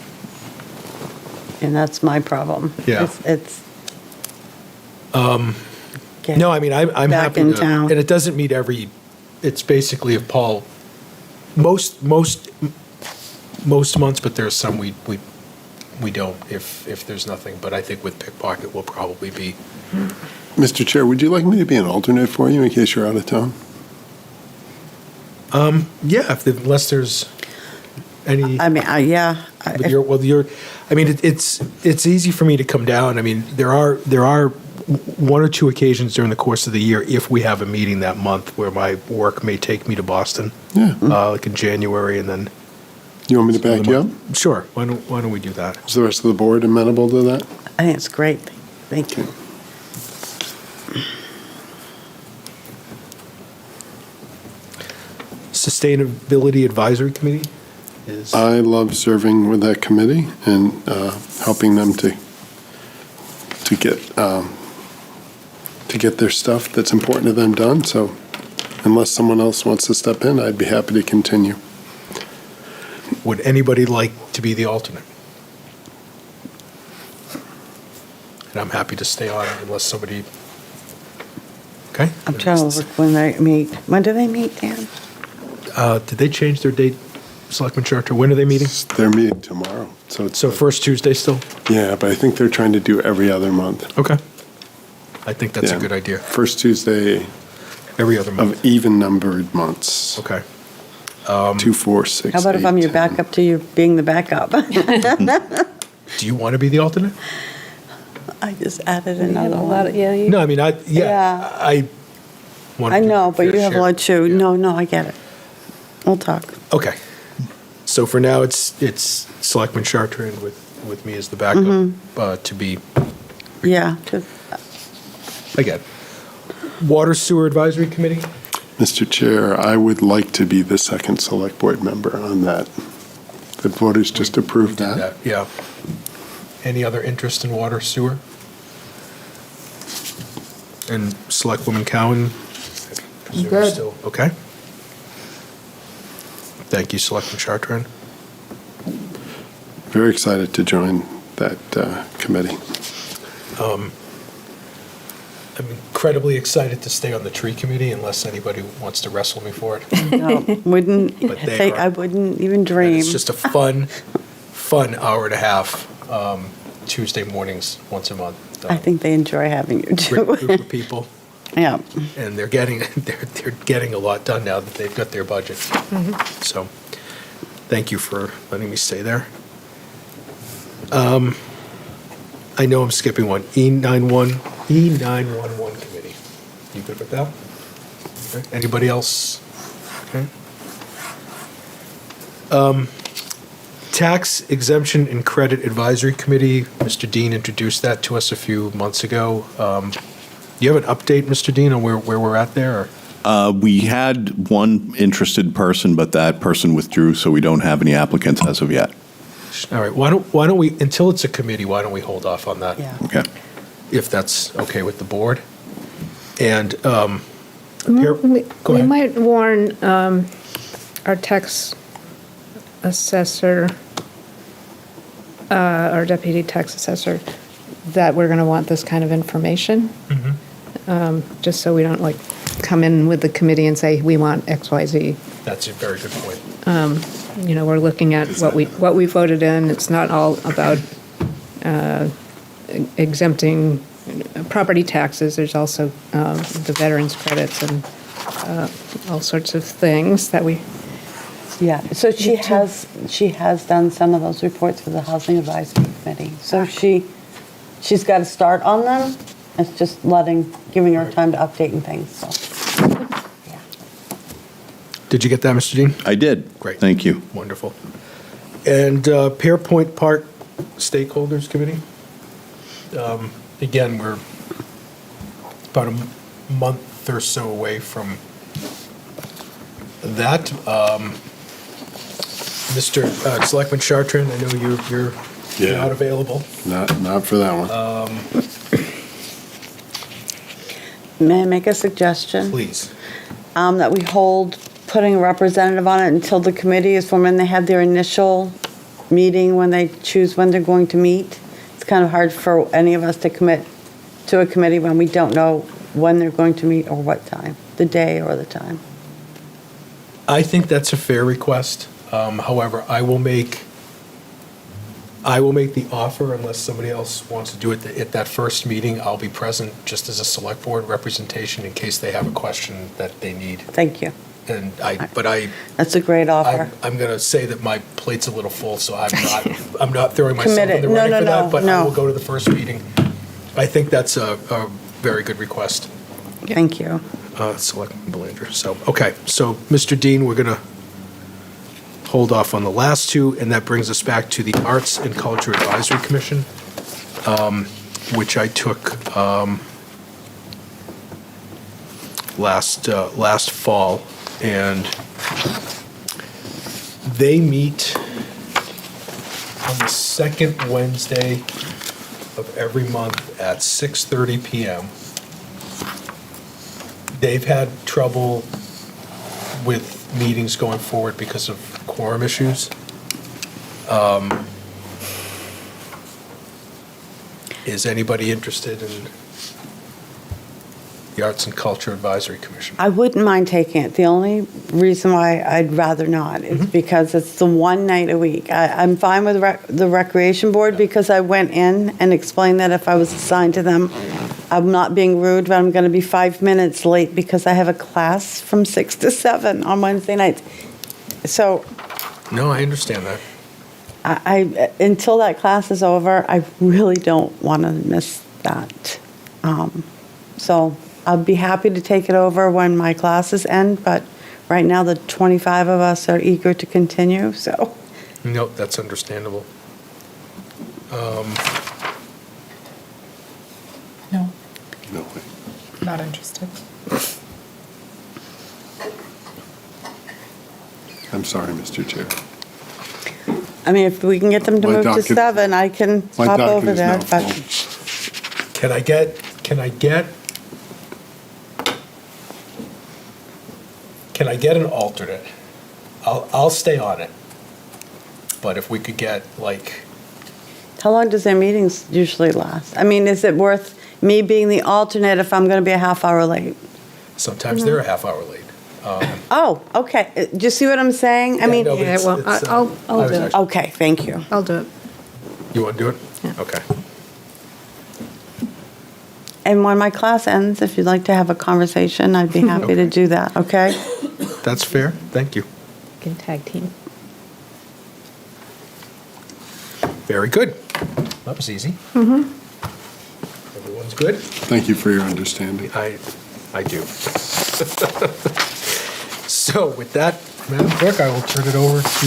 S16: And that's my problem.
S9: Yeah.
S16: It's
S9: No, I mean, I'm
S16: back
S9: happy
S16: in
S9: to,
S16: town.
S9: and it doesn't meet it's basically if Paul, most months, but there's some we don't if there's nothing, but I think with pickpocket we'll probably be.
S14: Mr. Chair, would you like me to be an alternate for you in case you're out of town?
S9: Yeah, unless there's any.
S16: I mean, yeah.
S9: It's easy for me to come down. I mean, there are one or two occasions during the course of the year if we have a meeting that month where my work may take me to Boston.
S14: Yeah.
S9: Like in January, and then.
S14: You want me to back you up?
S9: Sure. Why don't we do that?
S14: Is the rest of the board amenable to that?
S16: I think it's great. Thank you.
S9: Sustainability Advisory Committee is.
S14: I love serving with that committee and helping them to get their stuff that's important to them done. So unless someone else wants to step in, I'd be happy to continue.
S9: Would anybody like to be the alternate? And I'm happy to stay on unless somebody. Okay.
S16: I'm trying to look when they meet. When do they meet, Dan?
S9: Did they change their date, Selectman Charter? When are they meeting?
S14: They're meeting tomorrow. So
S9: first Tuesday still?
S14: Yeah, but I think they're trying to do every other month.
S9: Okay. I think that's a good idea.
S14: First Tuesday.
S9: Every other month.
S14: Of even-numbered months.
S9: Okay.
S14: 2, 4, 6.
S16: How about if I'm your backup to you being the backup?
S9: Do you want to be the alternate?
S16: I just added another one.
S9: No, I mean, I want to
S16: I
S9: do
S16: know,
S9: my
S16: but
S9: fair
S16: you have a
S9: share.
S16: lot too. No, I get it. We'll talk.
S9: Okay. So for now, it's Selectman Chartrand with me as the backup to be.
S16: Yeah.
S9: Again, Water Sewer Advisory Committee.
S14: Mr. Chair, I would like to be the second select board member on that. The voters just approved that.
S9: Yeah. Any other interest in water sewer? And Selectwoman Cowan? I presume
S20: Good.
S9: Still, okay. Thank you, Selectman Chartrand.
S14: Very excited to join that committee.
S9: I'm incredibly excited to stay on the tree committee unless anybody wants to wrestle me for it.
S16: No, wouldn't.
S9: But they are-
S16: I wouldn't even dream.
S9: It's just a fun hour and a half Tuesday mornings once a month.
S16: I think they enjoy having you too.
S9: Great group of people.
S16: Yeah.
S9: And they're getting a lot done now that they've got their budget. So, thank you for letting me stay there. I know I'm skipping one. E911 committee. You good with that? Okay. Anybody else? Okay. Tax Exemption and Credit Advisory Committee, Mr. Dean introduced that to us a few months ago. Do you have an update, Mr. Dean, on where we're at there?
S10: We had one interested person, but that person withdrew, so we don't have any applicants as of yet.
S9: All right, why don't we, until it's a committee, why don't we hold off on that?
S16: Yeah.
S10: Okay.
S9: If that's okay with the board. And
S19: We might warn our tax assessor, our deputy tax assessor, that we're going to want this kind of information, just so we don't like come in with the committee and say we want X, Y, Z.
S9: That's a very good point.
S19: You know, we're looking at what we voted in. It's not all about exempting property taxes. There's also the veterans credits and all sorts of things that we.
S16: Yeah, so she has done some of those reports for the Housing Advisory Committee. So she's got to start on them. It's just giving her time to update and things, so.
S9: Did you get that, Mr. Dean?
S10: I did.
S9: Great.
S10: Thank you.
S9: Wonderful. And Pearpoint Park Stakeholders Committee. Again, we're about a month or so away from that. Mr. Selectman Chartrand, I know you're not available.
S14: Not for that one.
S16: May I make a suggestion?
S9: Please.
S16: That we hold putting a representative on it until the committee is formed and they have their initial meeting when they choose when they're going to meet. It's kind of hard for any of us to commit to a committee when we don't know when they're going to meet or what time, the day or the time.
S9: I think that's a fair request. However, I will make the offer unless somebody else wants to do it at that first meeting. I'll be present just as a select board representation in case they have a question that they need.
S16: Thank you.
S9: And
S16: That's a great offer.
S9: I'm going to say that my plate's a little full, so I'm not throwing myself in the
S16: Committed.
S9: running for that, but I
S16: no.
S9: will go to the first meeting. I think that's a very good request.
S16: Thank you.
S9: Selectman Belanger. So, okay. So, Mr. Dean, we're going to hold off on the last two, and that brings us back to the Arts and Culture Advisory Commission, which I took last fall, and they meet on the second Wednesday of every month at 6:30 p.m. They've had trouble with meetings going forward because of quorum issues. Is anybody interested in the Arts and Culture Advisory Commission?
S16: I wouldn't mind taking it. The only reason why I'd rather not is because it's the one night a week. I'm fine with the Recreation Board because I went in and explained that if I was assigned to them, I'm not being rude, but I'm going to be 5 minutes late because I have a class from 6 to 7 on Wednesday nights. So
S9: No, I understand that.
S16: I until that class is over, I really don't want to miss that. So I'll be happy to take it over when my classes end, but right now the 25 of us are eager to continue, so.
S9: Nope, that's understandable.
S20: No,
S14: No way.
S20: not interested.
S14: I'm sorry, Mr. Chair.
S16: I mean, if we can get them to
S14: My
S16: move to
S14: docket-
S16: 7, I can
S14: my
S16: hop
S14: docket
S16: over
S14: is now
S16: that, but.
S14: full.
S9: Can I get an alternate? I'll stay on it. But if we could get
S16: How long does their meetings usually last? I mean, is it worth me being the alternate if I'm going to be a half hour late?
S9: sometimes they're a half hour late.
S16: Oh, okay. Do you see what I'm saying? I
S9: Yeah,
S16: mean.
S9: no, but it's- it's,
S19: I'll do it.
S16: Okay, thank you.
S19: I'll do it.
S9: You want to do it? Okay.
S16: And when my class ends, if you'd like to have a conversation, I'd be happy to do that, okay?
S9: That's fair. Thank you.
S19: Can tag team.
S9: Very good. That was easy.
S19: Mm-hmm.
S9: Everyone's good?
S14: Thank you for your understanding.
S9: I do. So with that, Madam Clerk, I will turn it over to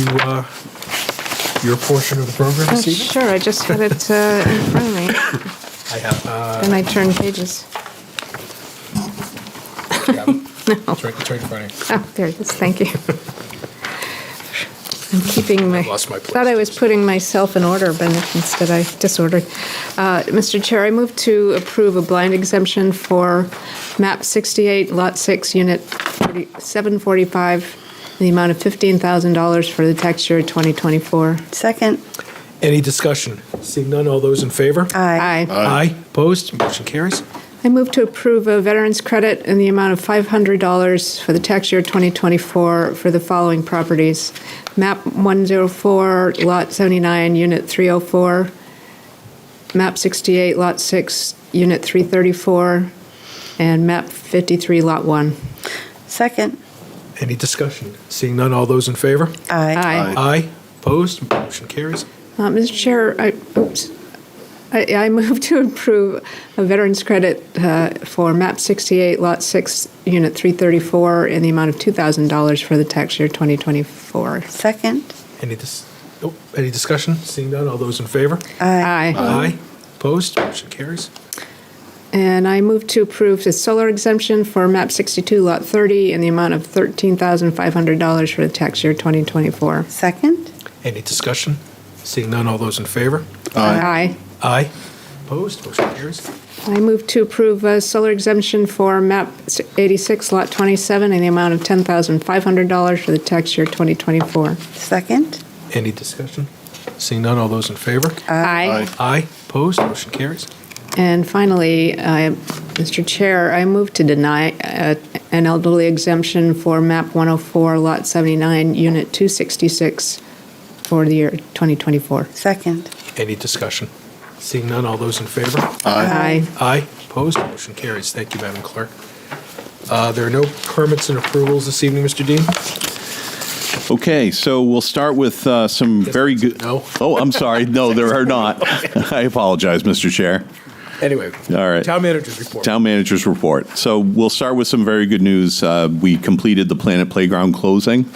S9: your portion of the program this evening?
S19: Sure, I just had it in front of me.
S9: I have.
S19: And I turn pages. No.
S9: It's right in front of you.
S19: Oh, there it is. Thank you. I'm keeping my.
S9: Lost my place.
S19: Thought I was putting myself in order, but instead I disordered. Mr. Chair, I move to approve a blind exemption for MAP 68, Lot 6, Unit 745, in the amount of $15,000 for the tax year 2024.
S16: Second.
S9: Any discussion? Seeing none, all those in favor?
S19: Aye.
S9: Aye. Opposed? Motion carries.
S19: I move to approve a veteran's credit in the amount of $500 for the tax year 2024 for the following properties. MAP 104, Lot 79, Unit 304. MAP 68, Lot 6, Unit 334. And MAP 53, Lot 1.
S16: Second.
S9: Any discussion? Seeing none, all those in favor?
S19: Aye.
S9: Aye. Opposed? Motion carries.
S19: Mr. Chair, I move to approve a veteran's credit for MAP 68, Lot 6, Unit 334, in the amount of $2,000 for the tax year 2024.
S16: Second.
S9: Any discussion? Seeing none, all those in favor?
S19: Aye.
S9: Aye. Opposed? Motion carries.
S19: And I move to approve the solar exemption for MAP 62, Lot 30, in the amount of $13,500 for the tax year 2024.
S16: Second.
S9: Any discussion? Seeing none, all those in favor?
S19: Aye.
S9: Aye. Opposed? Motion carries.
S19: I move to approve a solar exemption for MAP 86, Lot 27, in the amount of $10,500 for the tax year 2024.
S16: Second.
S9: Any discussion? Seeing none, all those in favor?
S19: Aye.
S9: Aye. Opposed? Motion carries.
S19: And finally, Mr. Chair, I move to deny an elderly exemption for MAP 104, Lot 79, Unit 266 for the year 2024.
S16: Second.
S9: Any discussion? Seeing none, all those in favor?
S19: Aye.
S9: Aye. Opposed? Motion carries. Thank you, Madam Clerk. There are no permits and approvals this evening, Mr. Dean?
S10: Okay, so we'll start with some very good...
S9: No.
S10: Oh, I'm sorry. No, there are not. I apologize, Mr. Chair.
S9: Anyway,
S10: all right.
S9: Town Manager's Report.
S10: Town Manager's Report. So we'll start with some very good news. We completed the Planet Playground closing,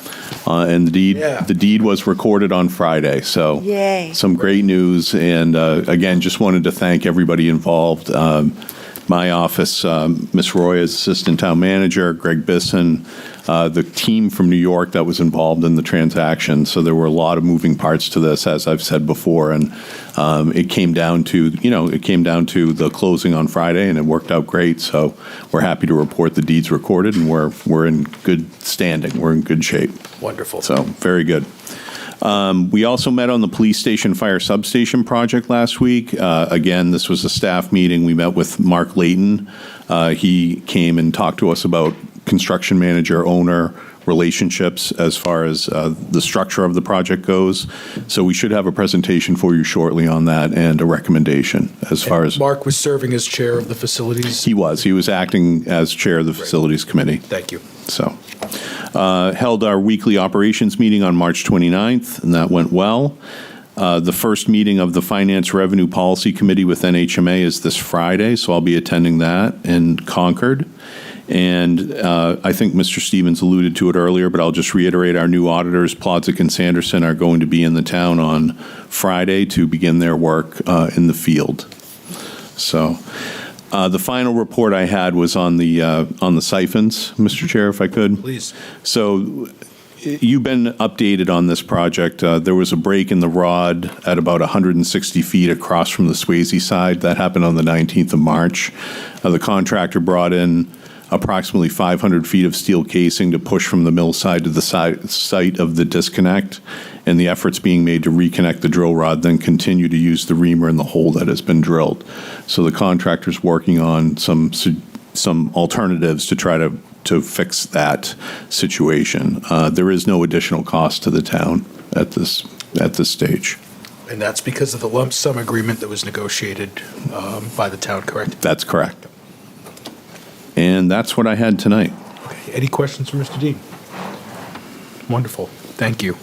S10: and the deed was recorded on Friday. So
S16: Yay.
S10: Some great news. And again, just wanted to thank everybody involved. My office, Ms. Roy as Assistant Town Manager, Greg Bisson, the team from New York that was involved in the transaction. So there were a lot of moving parts to this, as I've said before, and it came down to the closing on Friday, and it worked out great. So we're happy to report the deed's recorded, and we're in good standing. We're in good shape.
S9: Wonderful.
S10: So very good. We also met on the police station fire substation project last week. Again, this was a staff meeting. We met with Mark Layton. He came and talked to us about construction manager owner relationships as far as the structure of the project goes. So we should have a presentation for you shortly on that and a recommendation as far as...
S9: Mark was serving as chair of the facilities.
S10: He was acting as chair of the facilities committee.
S9: Thank you.
S10: So held our weekly operations meeting on March 29th, and that went well. The first meeting of the Finance Revenue Policy Committee with NHMA is this Friday, so I'll be attending that in Concord. And I think Mr. Stevens alluded to it earlier, but I'll just reiterate our new auditors, Plodzik and Sanderson, are going to be in the town on Friday to begin their work in the field. So the final report I had was on the siphons, Mr. Chair, if I could.
S9: Please.
S10: So you've been updated on this project. There was a break in the rod at about 160 feet across from the Swayze side. That happened on the 19th of March. The contractor brought in approximately 500 feet of steel casing to push from the mill side to the site of the disconnect, and the efforts being made to reconnect the drill rod, then continue to use the reamer in the hole that has been drilled. So the contractor's working on some alternatives to try to fix that situation. There is no additional cost to the town at this stage.
S9: And that's because of the lump sum agreement that was negotiated by the town, correct?
S10: That's correct. And that's what I had tonight.
S9: Okay. Any questions for Mr. Dean? Wonderful. Thank you.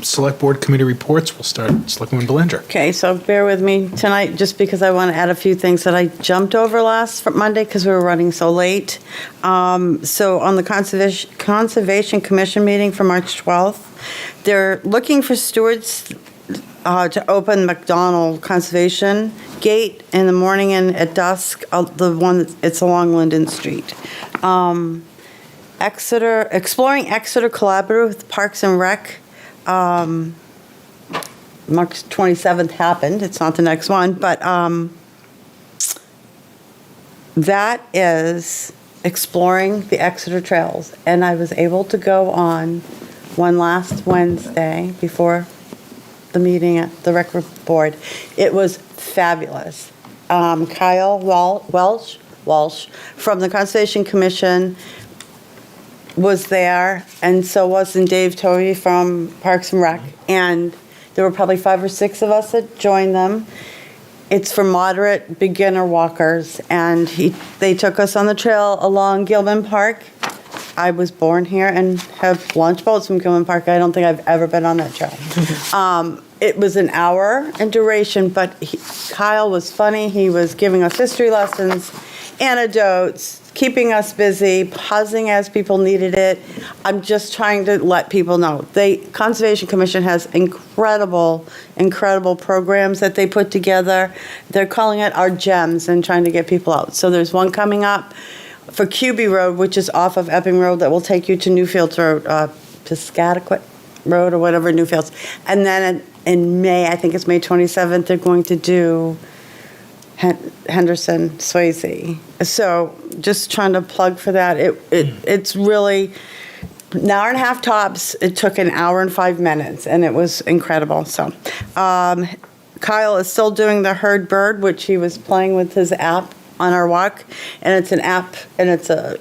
S9: Select Board Committee reports. We'll start with Selectwoman Belanger.
S16: Okay, so bear with me tonight just because I want to add a few things that I jumped over last Monday because we were running so late. So on the Conservation Commission meeting for March 12th, they're looking for stewards to open McDonald Conservation Gate in the morning and at dusk. It's along Linden Street. Exploring Exeter Collaborative with Parks and Rec. March 27th happened. It's not the next one, but that is exploring the Exeter trails. And I was able to go on one last Wednesday before the meeting at the rec board. It was fabulous. Kyle Walsh from the Conservation Commission was there, and so was Dave Tovey from Parks and Rec. And there were probably 5 or 6 of us that joined them. It's for moderate beginner walkers, and they took us on the trail along Gilman Park. I was born here and have launched boats from Gilman Park. I don't think I've ever been on that trail. It was an hour in duration, but Kyle was funny. He was giving us history lessons, anecdotes, keeping us busy, pausing as people needed it. I'm just trying to let people know. The Conservation Commission has incredible programs that they put together. They're calling it our gems and trying to get people out. So there's one coming up for QB Road, which is off of Epping Road, that will take you to Newfields Road, Piscataquit Road or whatever, Newfields. And then in May, I think it's May 27th, they're going to do Henderson, Swayze. So just trying to plug for that. It's really an hour and a half tops. It took an hour and 5 minutes, and it was incredible. So Kyle is still doing the herd bird, which he was playing with his app on our walk, and it's an app, and it's a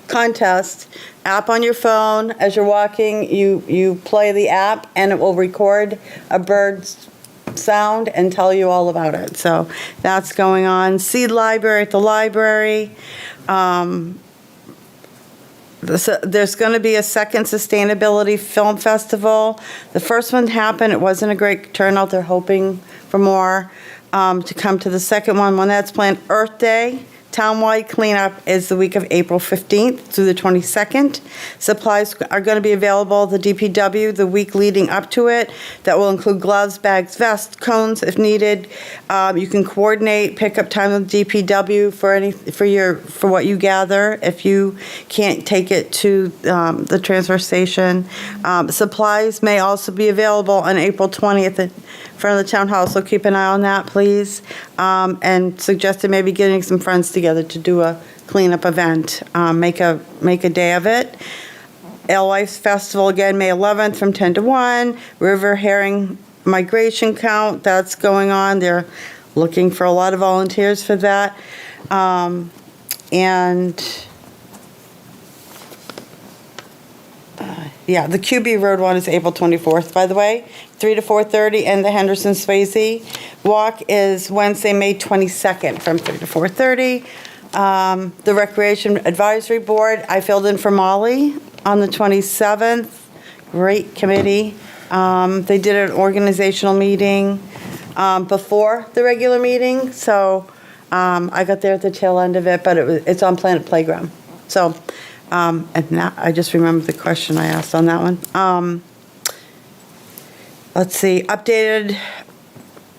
S16: contest app on your phone. As you're walking, you play the app, and it will record a bird's sound and tell you all about it. So that's going on. Seed library at the library. There's going to be a second sustainability film festival. The first one happened. It wasn't a great turnout. They're hoping for more to come to the second one. When that's planned, Earth Day. Townwide cleanup is the week of April 15th through the 22nd. Supplies are going to be available at the DPW the week leading up to it. That will include gloves, bags, vests, cones if needed. You can coordinate pickup time with DPW for what you gather if you can't take it to the transfer station. Supplies may also be available on April 20th in front of the town hall, so keep an eye on that, please. And suggested maybe getting some friends together to do a cleanup event. Make a day of it. Alewife Festival again, May 11th from 10 to 1. River herring migration count, that's going on. They're looking for a lot of volunteers for that. The QB Road one is April 24th, by the way, 3 to 4:30, and the Henderson Swayze Walk is Wednesday, May 22nd from 3 to 4:30. The Recreation Advisory Board, I filled in for Molly on the 27th. Great committee. They did an organizational meeting before the regular meeting, so I got there at the tail end of it, but it's on Planet Playground. So. And now I just remembered the question I asked on that one. Let's see, updated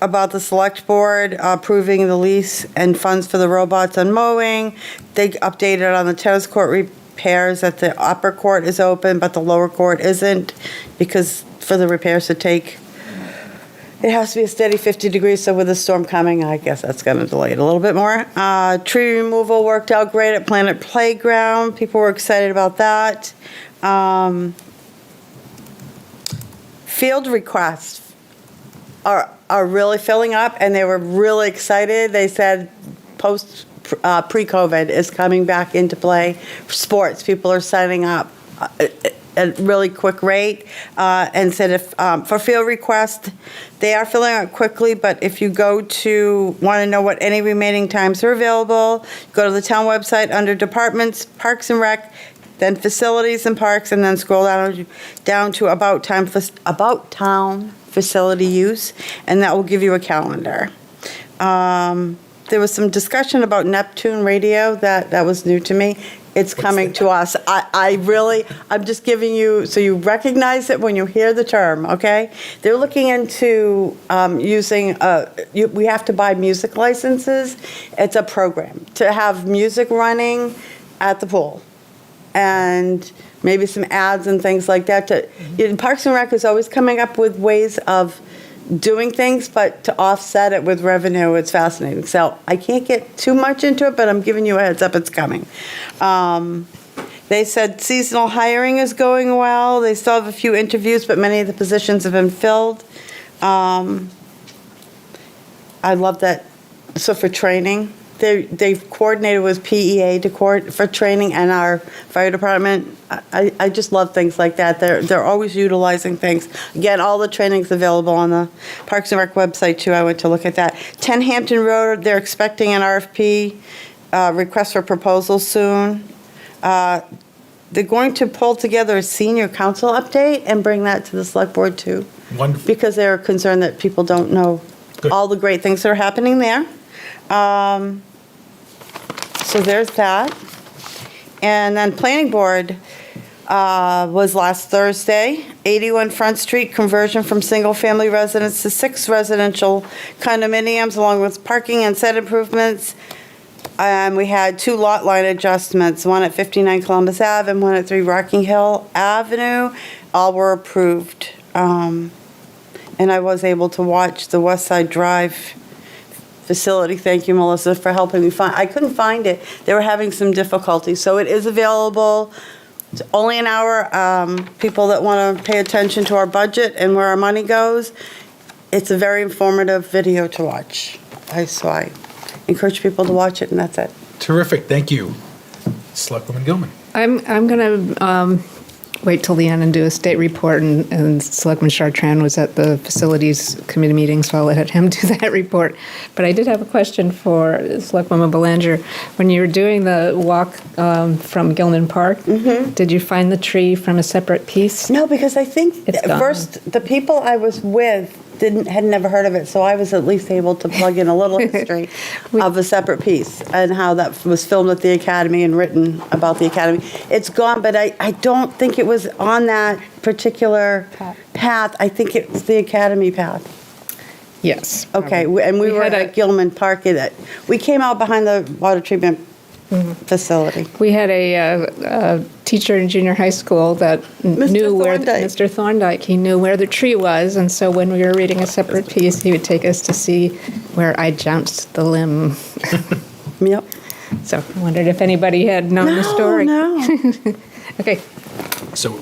S16: about the select board approving the lease and funds for the robots on mowing. They updated on the tennis court repairs that the upper court is open, but the lower court isn't, because for the repairs to take, it has to be a steady 50 degrees, so with the storm coming, I guess that's going to delay it a little bit more. Tree removal worked out great at Planet Playground. People were excited about that. Field requests are really filling up, and they were really excited. They said pre-COVID is coming back into play. Sports, people are signing up at a really quick rate, and said if for field requests, they are filling out quickly, but if you want to know what any remaining times are available, go to the town website under Departments, Parks and Rec, then Facilities and Parks, and then scroll down to About Town Facility Use, and that will give you a calendar. There was some discussion about Neptune Radio that was new to me. It's coming to us. I'm just giving you, so you recognize it when you hear the term, okay? They're looking into using, we have to buy music licenses. It's a program to have music running at the pool. And maybe some ads and things like that. Parks and Rec is always coming up with ways of doing things, but to offset it with revenue, it's fascinating. So I can't get too much into it, but I'm giving you a heads up, it's coming. They said seasonal hiring is going well. They still have a few interviews, but many of the positions have been filled. I love that. So for training, they've coordinated with PEA for training and our fire department. I just love things like that. They're always utilizing things. Again, all the training's available on the Parks and Rec website too. I went to look at that. 10 Hampton Road, they're expecting an RFP, request for proposal soon. They're going to pull together a senior council update and bring that to the select board too.
S9: Wonderful.
S16: Because they're concerned that people don't know all the great things that are happening there. So there's that. And then planning board was last Thursday. 81 Front Street, conversion from single-family residence to 6 residential condominiums, along with parking and set improvements. And we had 2 lot line adjustments, one at 59 Columbus Ave and one at 3 Rocking Hill Avenue. All were approved. And I was able to watch the West Side Drive facility. Thank you, Melissa, for helping me find. I couldn't find it. They were having some difficulty. So it is available. It's only an hour. People that want to pay attention to our budget and where our money goes, it's a very informative video to watch. So I encourage people to watch it, and that's it.
S9: Terrific. Thank you. Selectwoman Gilman.
S19: I'm going to wait till the end and do a state report, and Selectman Chartrand was at the facilities committee meeting, so I'll let him do that report. But I did have a question for Selectwoman Belanger. When you were doing the walk from Gilman Park, did you find the tree from a separate piece?
S16: No, because I think at first the people I was with had never heard of it, so I was at least able to plug in a little history of a separate piece and how that was filmed at the Academy and written about the Academy. It's gone, but I don't think it was on that particular path. I think it's the Academy path.
S19: Yes.
S16: Okay, and we were at Gilman Park. We came out behind the water treatment facility.
S19: We had a teacher in junior high school that knew where Mr. Thorndike, he knew where the tree was, and so when we were reading a separate piece, he would take us to see where I jounced the limb.
S16: Yep.
S19: So I wondered if anybody had known the story.
S16: No.
S19: Okay.
S9: So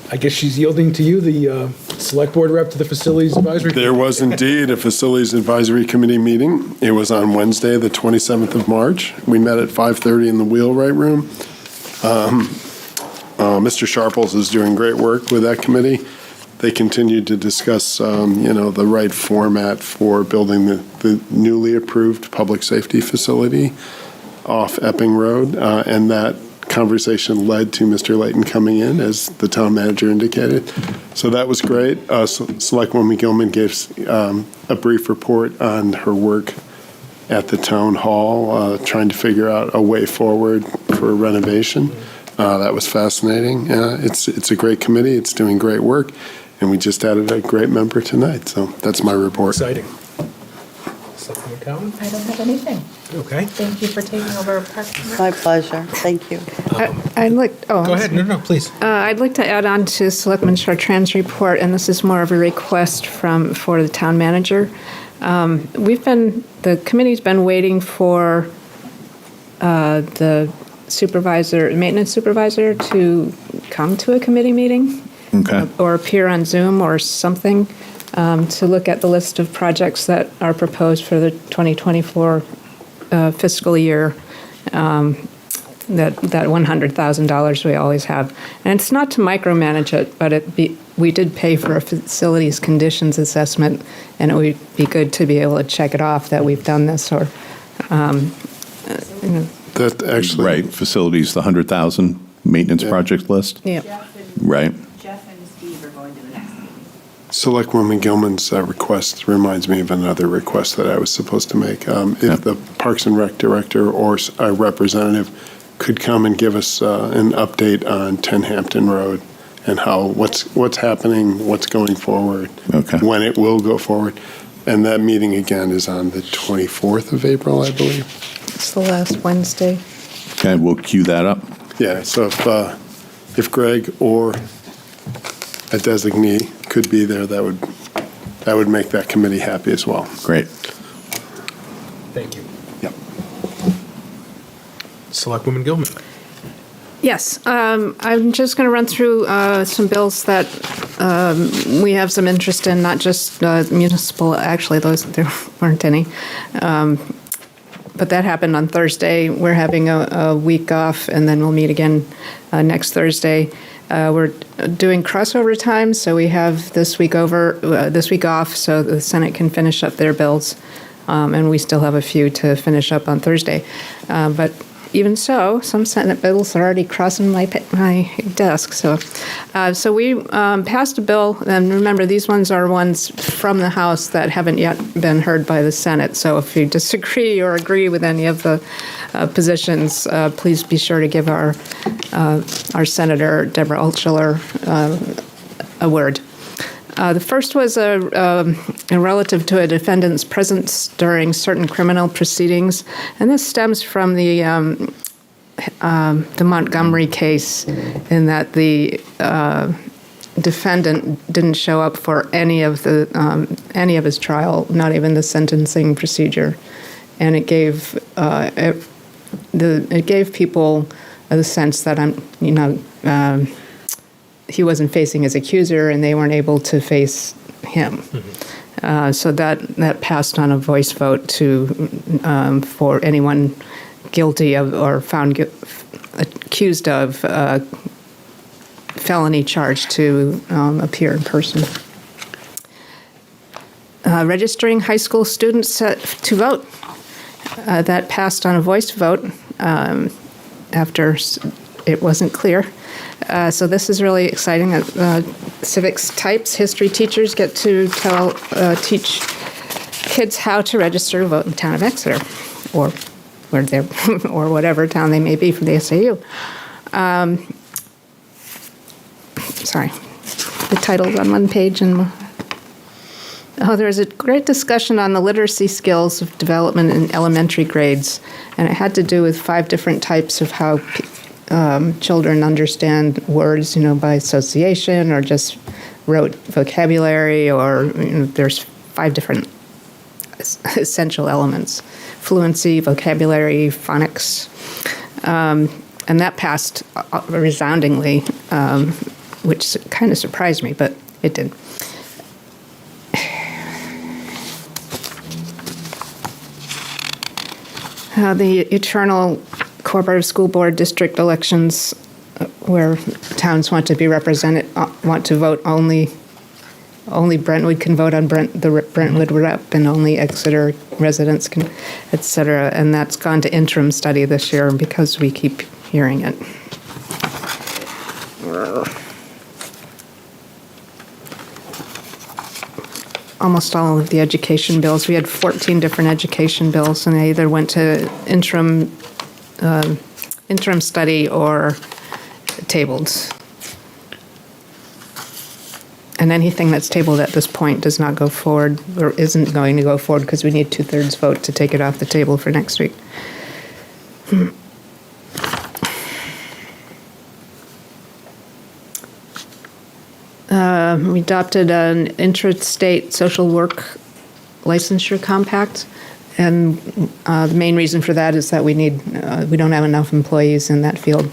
S9: I guess she's yielding to you, the select board rep to the Facilities Advisory Committee.
S14: There was indeed a Facilities Advisory Committee meeting. It was on Wednesday, the 27th of March. We met at 5:30 in the Wheelwright Room. Mr. Sharples is doing great work with that committee. They continued to discuss, the right format for building the newly approved public safety facility off Epping Road, and that conversation led to Mr. Layton coming in, as the town manager indicated. So that was great. Selectwoman Gilman gave a brief report on her work at the town hall, trying to figure out a way forward for renovation. That was fascinating. It's a great committee. It's doing great work, and we just added a great member tonight. So that's my report.
S9: Exciting. Selectwoman Cowan?
S20: I don't have anything.
S9: Okay.
S20: Thank you for taking over Parks and Rec.
S16: My pleasure. Thank you.
S19: I'd like.
S9: Go ahead. No, please.
S19: I'd like to add on to Selectman Chartrand's report, and this is more of a request for the town manager. The committee's been waiting for the maintenance supervisor to come to a committee meeting, or appear on Zoom or something, to look at the list of projects that are proposed for the 2024 fiscal year, that $100,000 we always have. And it's not to micromanage it, but we did pay for a facilities conditions assessment, and it would be good to be able to check it off that we've done this, or
S14: That actually
S10: right, facilities, the 100,000 maintenance project list.
S19: Yeah.
S10: Right.
S21: Jeff and Steve are going to the next meeting.
S14: Selectwoman Gilman's request reminds me of another request that I was supposed to make. If the Parks and Rec director or a representative could come and give us an update on 10 Hampton Road and what's happening, what's going forward, when it will go forward. And that meeting again is on the 24th of April, I believe.
S19: It's the last Wednesday.
S10: Okay, we'll cue that up.
S14: Yeah, so if Greg or a designee could be there, that would make that committee happy as well.
S10: Great.
S9: Thank you.
S14: Yep.
S9: Selectwoman Gilman.
S19: Yes, I'm just going to run through some bills that we have some interest in, not just municipal, actually, there weren't any. But that happened on Thursday. We're having a week off, and then we'll meet again next Thursday. We're doing crossover time, so we have this week off, so the Senate can finish up their bills, and we still have a few to finish up on Thursday. But even so, some Senate bills are already crossing my desk. So we passed a bill, and remember, these ones are ones from the House that haven't yet been heard by the Senate. So if you disagree or agree with any of the positions, please be sure to give our Senator, Deborah Altshuler, a word. The first was a relative to a defendant's presence during certain criminal proceedings, and this stems from the Montgomery case, in that the defendant didn't show up for any of his trial, not even the sentencing procedure, and it gave people the sense that he wasn't facing his accuser, and they weren't able to face him. Mm-hmm. So that passed on a voice vote to for anyone guilty of or found accused of felony charge to appear in person. Registering high school students to vote. That passed on a voice vote after it wasn't clear. So this is really exciting. Civics types, history teachers get to teach kids how to register to vote in the town of Exeter, or where they're, or whatever town they may be for the SAU. Sorry, the title's on one page, and there's a great discussion on the literacy skills of development in elementary grades, and it had to do with 5 different types of how children understand words, by association or just rote vocabulary, or there's 5 different essential elements: fluency, vocabulary, phonics, and that passed resoundingly, which kind of surprised me, but it did. The eternal cooperative school board district elections, where towns want to be represented, want to vote only Brentwood can vote on the Brentwood rep, and only Exeter residents can, et cetera. And that's gone to interim study this year because we keep hearing it. Almost all of the education bills. We had 14 different education bills, and they either went to interim study or tabled. And anything that's tabled at this point does not go forward, or isn't going to go forward, because we need 2/3 vote to take it off the table for next week. We adopted an intrastate social work licensure compact, and the main reason for that is that we don't have enough employees in that field.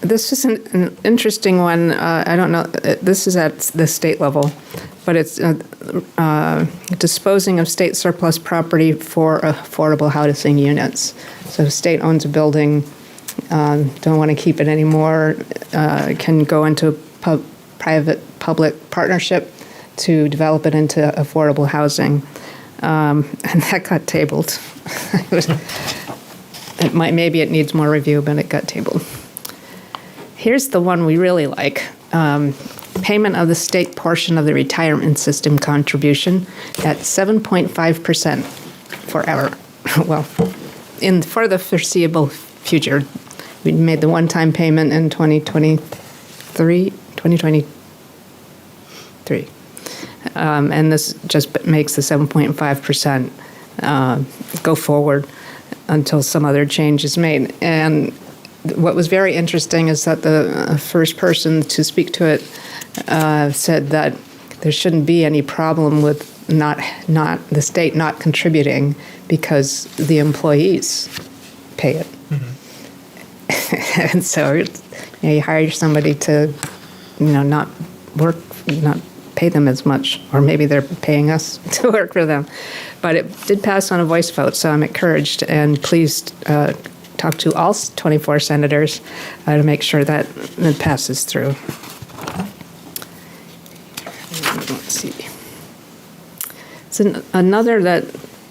S19: This is an interesting one. I don't know. This is at the state level, but it's disposing of state surplus property for affordable housing units. So if the state owns a building, don't want to keep it anymore, can go into a private-public partnership to develop it into affordable housing. And that got tabled. Maybe it needs more review, but it got tabled. Here's the one we really like. Payment of the state portion of the retirement system contribution at 7.5%. forever. Well, for the foreseeable future. We made the one-time payment in 2023. And this just makes the 7.5% go forward until some other change is made. And what was very interesting is that the first person to speak to it said that there shouldn't be any problem with not the state not contributing because the employees pay it. And so you hire somebody to, not work, not pay them as much, or maybe they're paying us to work for them. But it did pass on a voice vote, so I'm encouraged and pleased talk to all 24 senators to make sure that it passes through. Let's see. It's another that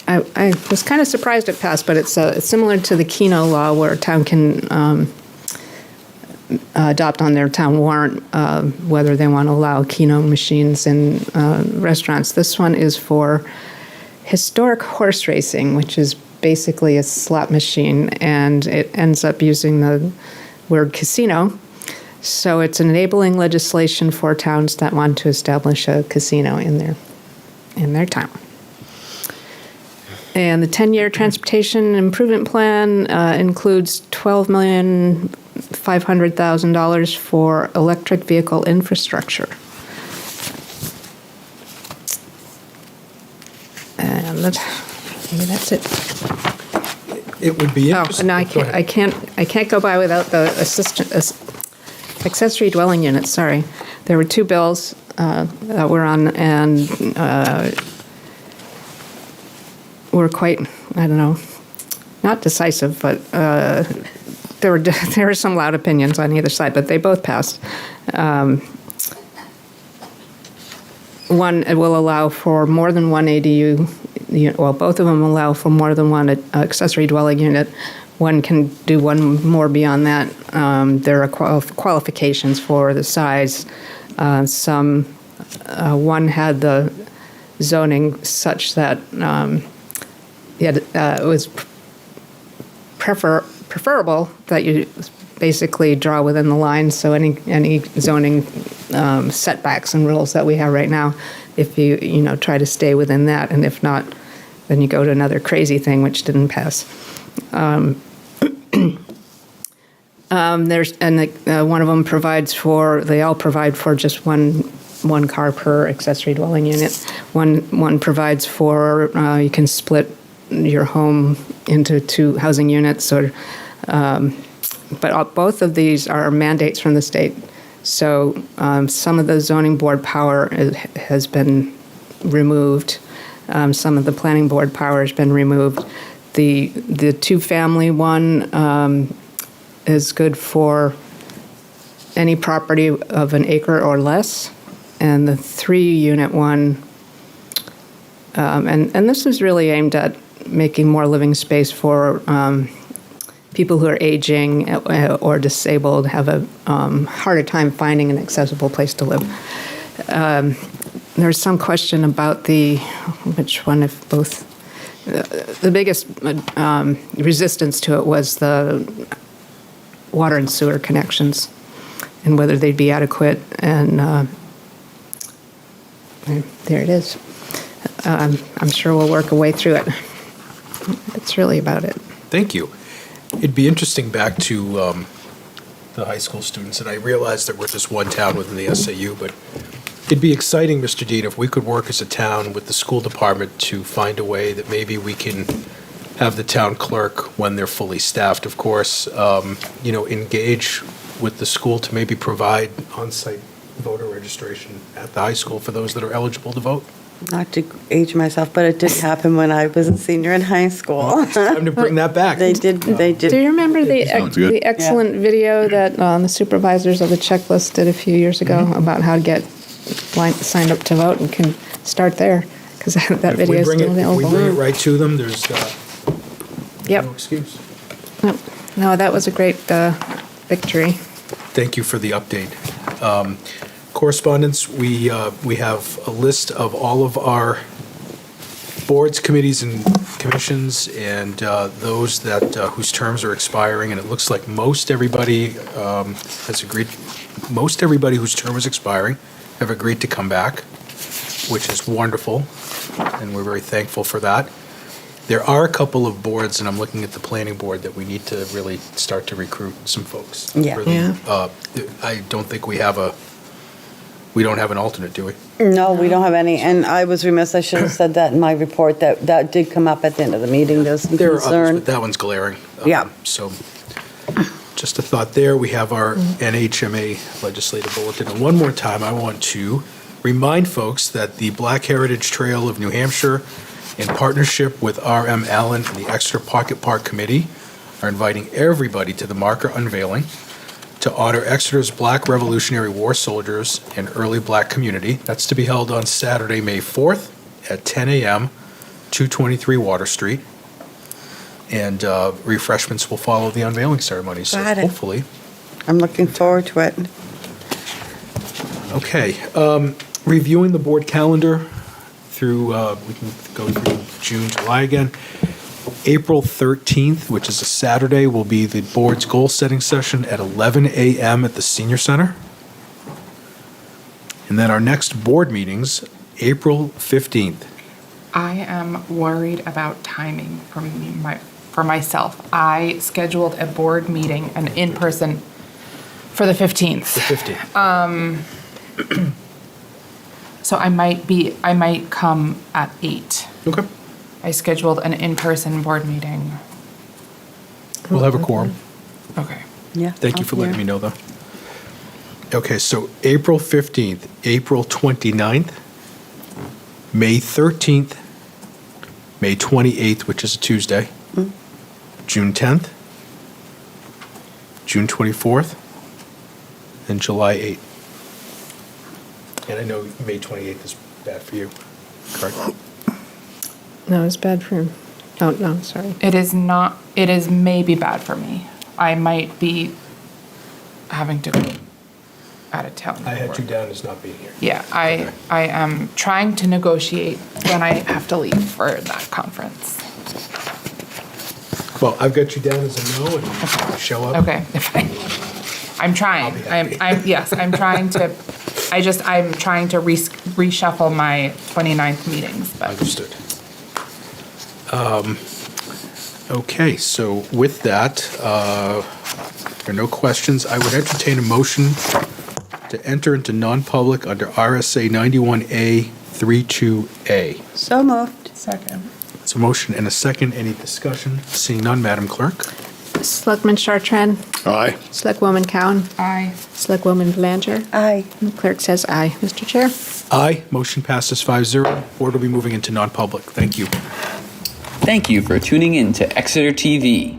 S19: I was kind of surprised it passed, but it's similar to the Keno law where a town can adopt on their town warrant whether they want to allow Keno machines in restaurants. This one is for historic horse racing, which is basically a slot machine, and it ends up using the word casino. So it's enabling legislation for towns that want to establish a casino in their town. And the 10-year transportation improvement plan includes $12,500,000 for electric vehicle infrastructure. And maybe that's it.
S9: It would be interesting.
S19: Oh, no, I can't go by without the accessory dwelling units. Sorry, there were two bills that were on, and were quite, I don't know, not decisive, but there were some loud opinions on either side, but they both passed. One, it will allow for more than one ADU. Well, both of them allow for more than one accessory dwelling unit. One can do one more beyond that. There are qualifications for the size. One had the zoning such that it was preferable that you basically draw within the line. So any zoning setbacks and rules that we have right now, if you try to stay within that, and if not, then you go to another crazy thing which didn't pass. There's one of them provides for, they all provide for just one car per accessory dwelling unit. One provides for you can split your home into two housing units, but both of these are mandates from the state. So some of the zoning board power has been removed. Some of the planning board power has been removed. The two-family one is good for any property of an acre or less, and the 3-unit one, and this is really aimed at making more living space for people who are aging or disabled, have a harder time finding an accessible place to live. There's some question about which one, if both. The biggest resistance to it was the water and sewer connections and whether they'd be adequate. And there it is. I'm sure we'll work our way through it. That's really about it.
S9: Thank you. It'd be interesting back to the high school students, and I realize that we're just one town within the SAU, but it'd be exciting, Mr. Dean, if we could work as a town with the school department to find a way that maybe we can have the town clerk, when they're fully staffed, of course, engage with the school to maybe provide on-site voter registration at the high school for those that are eligible to vote.
S16: Not to age myself, but it did happen when I was a senior in high school.
S9: It's time to bring that back.
S16: They did.
S19: Do you remember the excellent video that the supervisors of the checklist did a few years ago about how to get signed up to vote, and can start there, because that video is still available.
S9: If we bring it right to them, there's no excuse.
S19: No, that was a great victory.
S9: Thank you for the update. Correspondence, we have a list of all of our boards, committees, and commissions, and those that whose terms are expiring. And it looks like most everybody has agreed. Most everybody whose term is expiring have agreed to come back, which is wonderful, and we're very thankful for that. There are a couple of boards, and I'm looking at the planning board, that we need to really start to recruit some folks.
S16: Yeah.
S9: Really, I don't think we don't have an alternate, do we?
S16: No, we don't have any, and I was remiss, I should have said that in my report, that did come up at the end of the meeting, there's some
S9: There are others,
S16: concern.
S9: but that one's glaring.
S16: Yeah.
S9: So, just a thought there. We have our NHMA legislative bulletin. And one more time, I want to remind folks that the Black Heritage Trail of New Hampshire, in partnership with R.M. Allen and the Exeter Pocket Park Committee, are inviting everybody to the marker unveiling to honor Exeter's Black Revolutionary War soldiers and early Black community. That's to be held on Saturday, May 4th at 10 a.m., 223 Water Street. And refreshments will follow the unveiling ceremony, so
S16: Got it.
S9: hopefully.
S16: I'm looking forward to it.
S9: Okay, reviewing the board calendar through, we can go through June, July again. April 13th, which is a Saturday, will be the board's goal-setting session at 11 a.m. at the Senior Center. And then our next board meetings, April 15th.
S20: I am worried about timing for myself. I scheduled a board meeting, an in-person, for the 15th.
S9: The 15th.
S20: So I might come at 8.
S9: Okay.
S20: I scheduled an in-person board meeting.
S9: We'll have a quorum.
S20: Okay.
S16: Yeah.
S9: Thank you for letting me know, though. Okay, so April 15th, April 29th, May 13th, May 28th, which is a Tuesday, June 10th, June 24th, and July 8th. And I know May 28th is bad for you, correct?
S19: No, it's bad for him. Oh, no, sorry.
S20: It is not, it is maybe bad for me. I might be having to go out of town.
S9: I had you down as not being here.
S20: Yeah, I am trying to negotiate when I have to leave for that conference.
S9: Well, I've got you down as a no, and show up.
S20: Okay, I'm trying. I'm trying to, I'm trying to reshuffle my 29th meetings. But.
S9: Understood. Okay, so with that, there are no questions. I would entertain a motion to enter into non-public under RSA 91A 32A.
S16: So moved.
S20: Second.
S9: It's a motion and a second. Any discussion? Seeing none, Madam Clerk.
S19: Selectman Chartrand?
S14: Aye.
S19: Selectwoman Cowan?
S20: Aye.
S19: Selectwoman Belanger?
S16: Aye.
S19: And the clerk says aye. Mr. Chair?
S9: Aye. Motion passes 5-0. Board will be moving into non-public. Thank you.
S2: Thank you for tuning in to Exeter TV.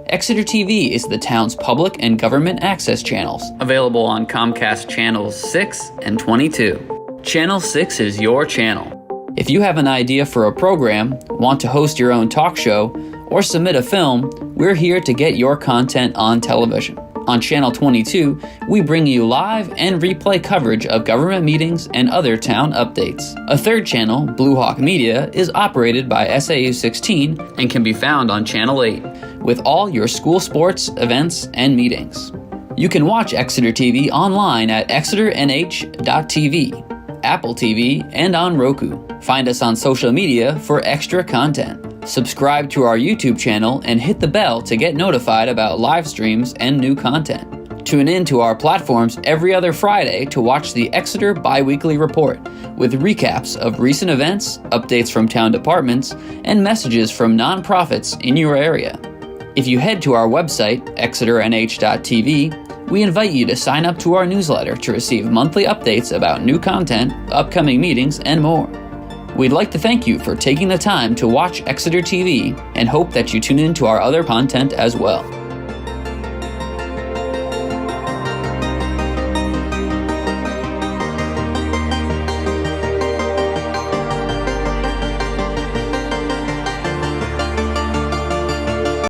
S2: Exeter TV is the town's public and government access channels, available on Comcast Channels 6 and 22. Channel 6 is your channel. If you have an idea for a program, want to host your own talk show, or submit a film, we're here to get your content on television. On Channel 22, we bring you live and replay coverage of government meetings and other town updates. A third channel, Blue Hawk Media, is operated by SAU 16 and can be found on Channel 8, with all your school sports, events, and meetings. You can watch Exeter TV online at exeternh.tv, Apple TV, and on Roku. Find us on social media for extra content. Subscribe to our YouTube channel and hit the bell to get notified about live streams and new content. Tune in to our platforms every other Friday to watch the Exeter Biweekly Report, with recaps of recent events, updates from town departments, and messages from nonprofits in your area. If you head to our website, exeternh.tv, we invite you to sign up to our newsletter to receive monthly updates about new content, upcoming meetings, and more. We'd like to thank you for taking the time to watch Exeter TV and hope that you tune in to our other content as well.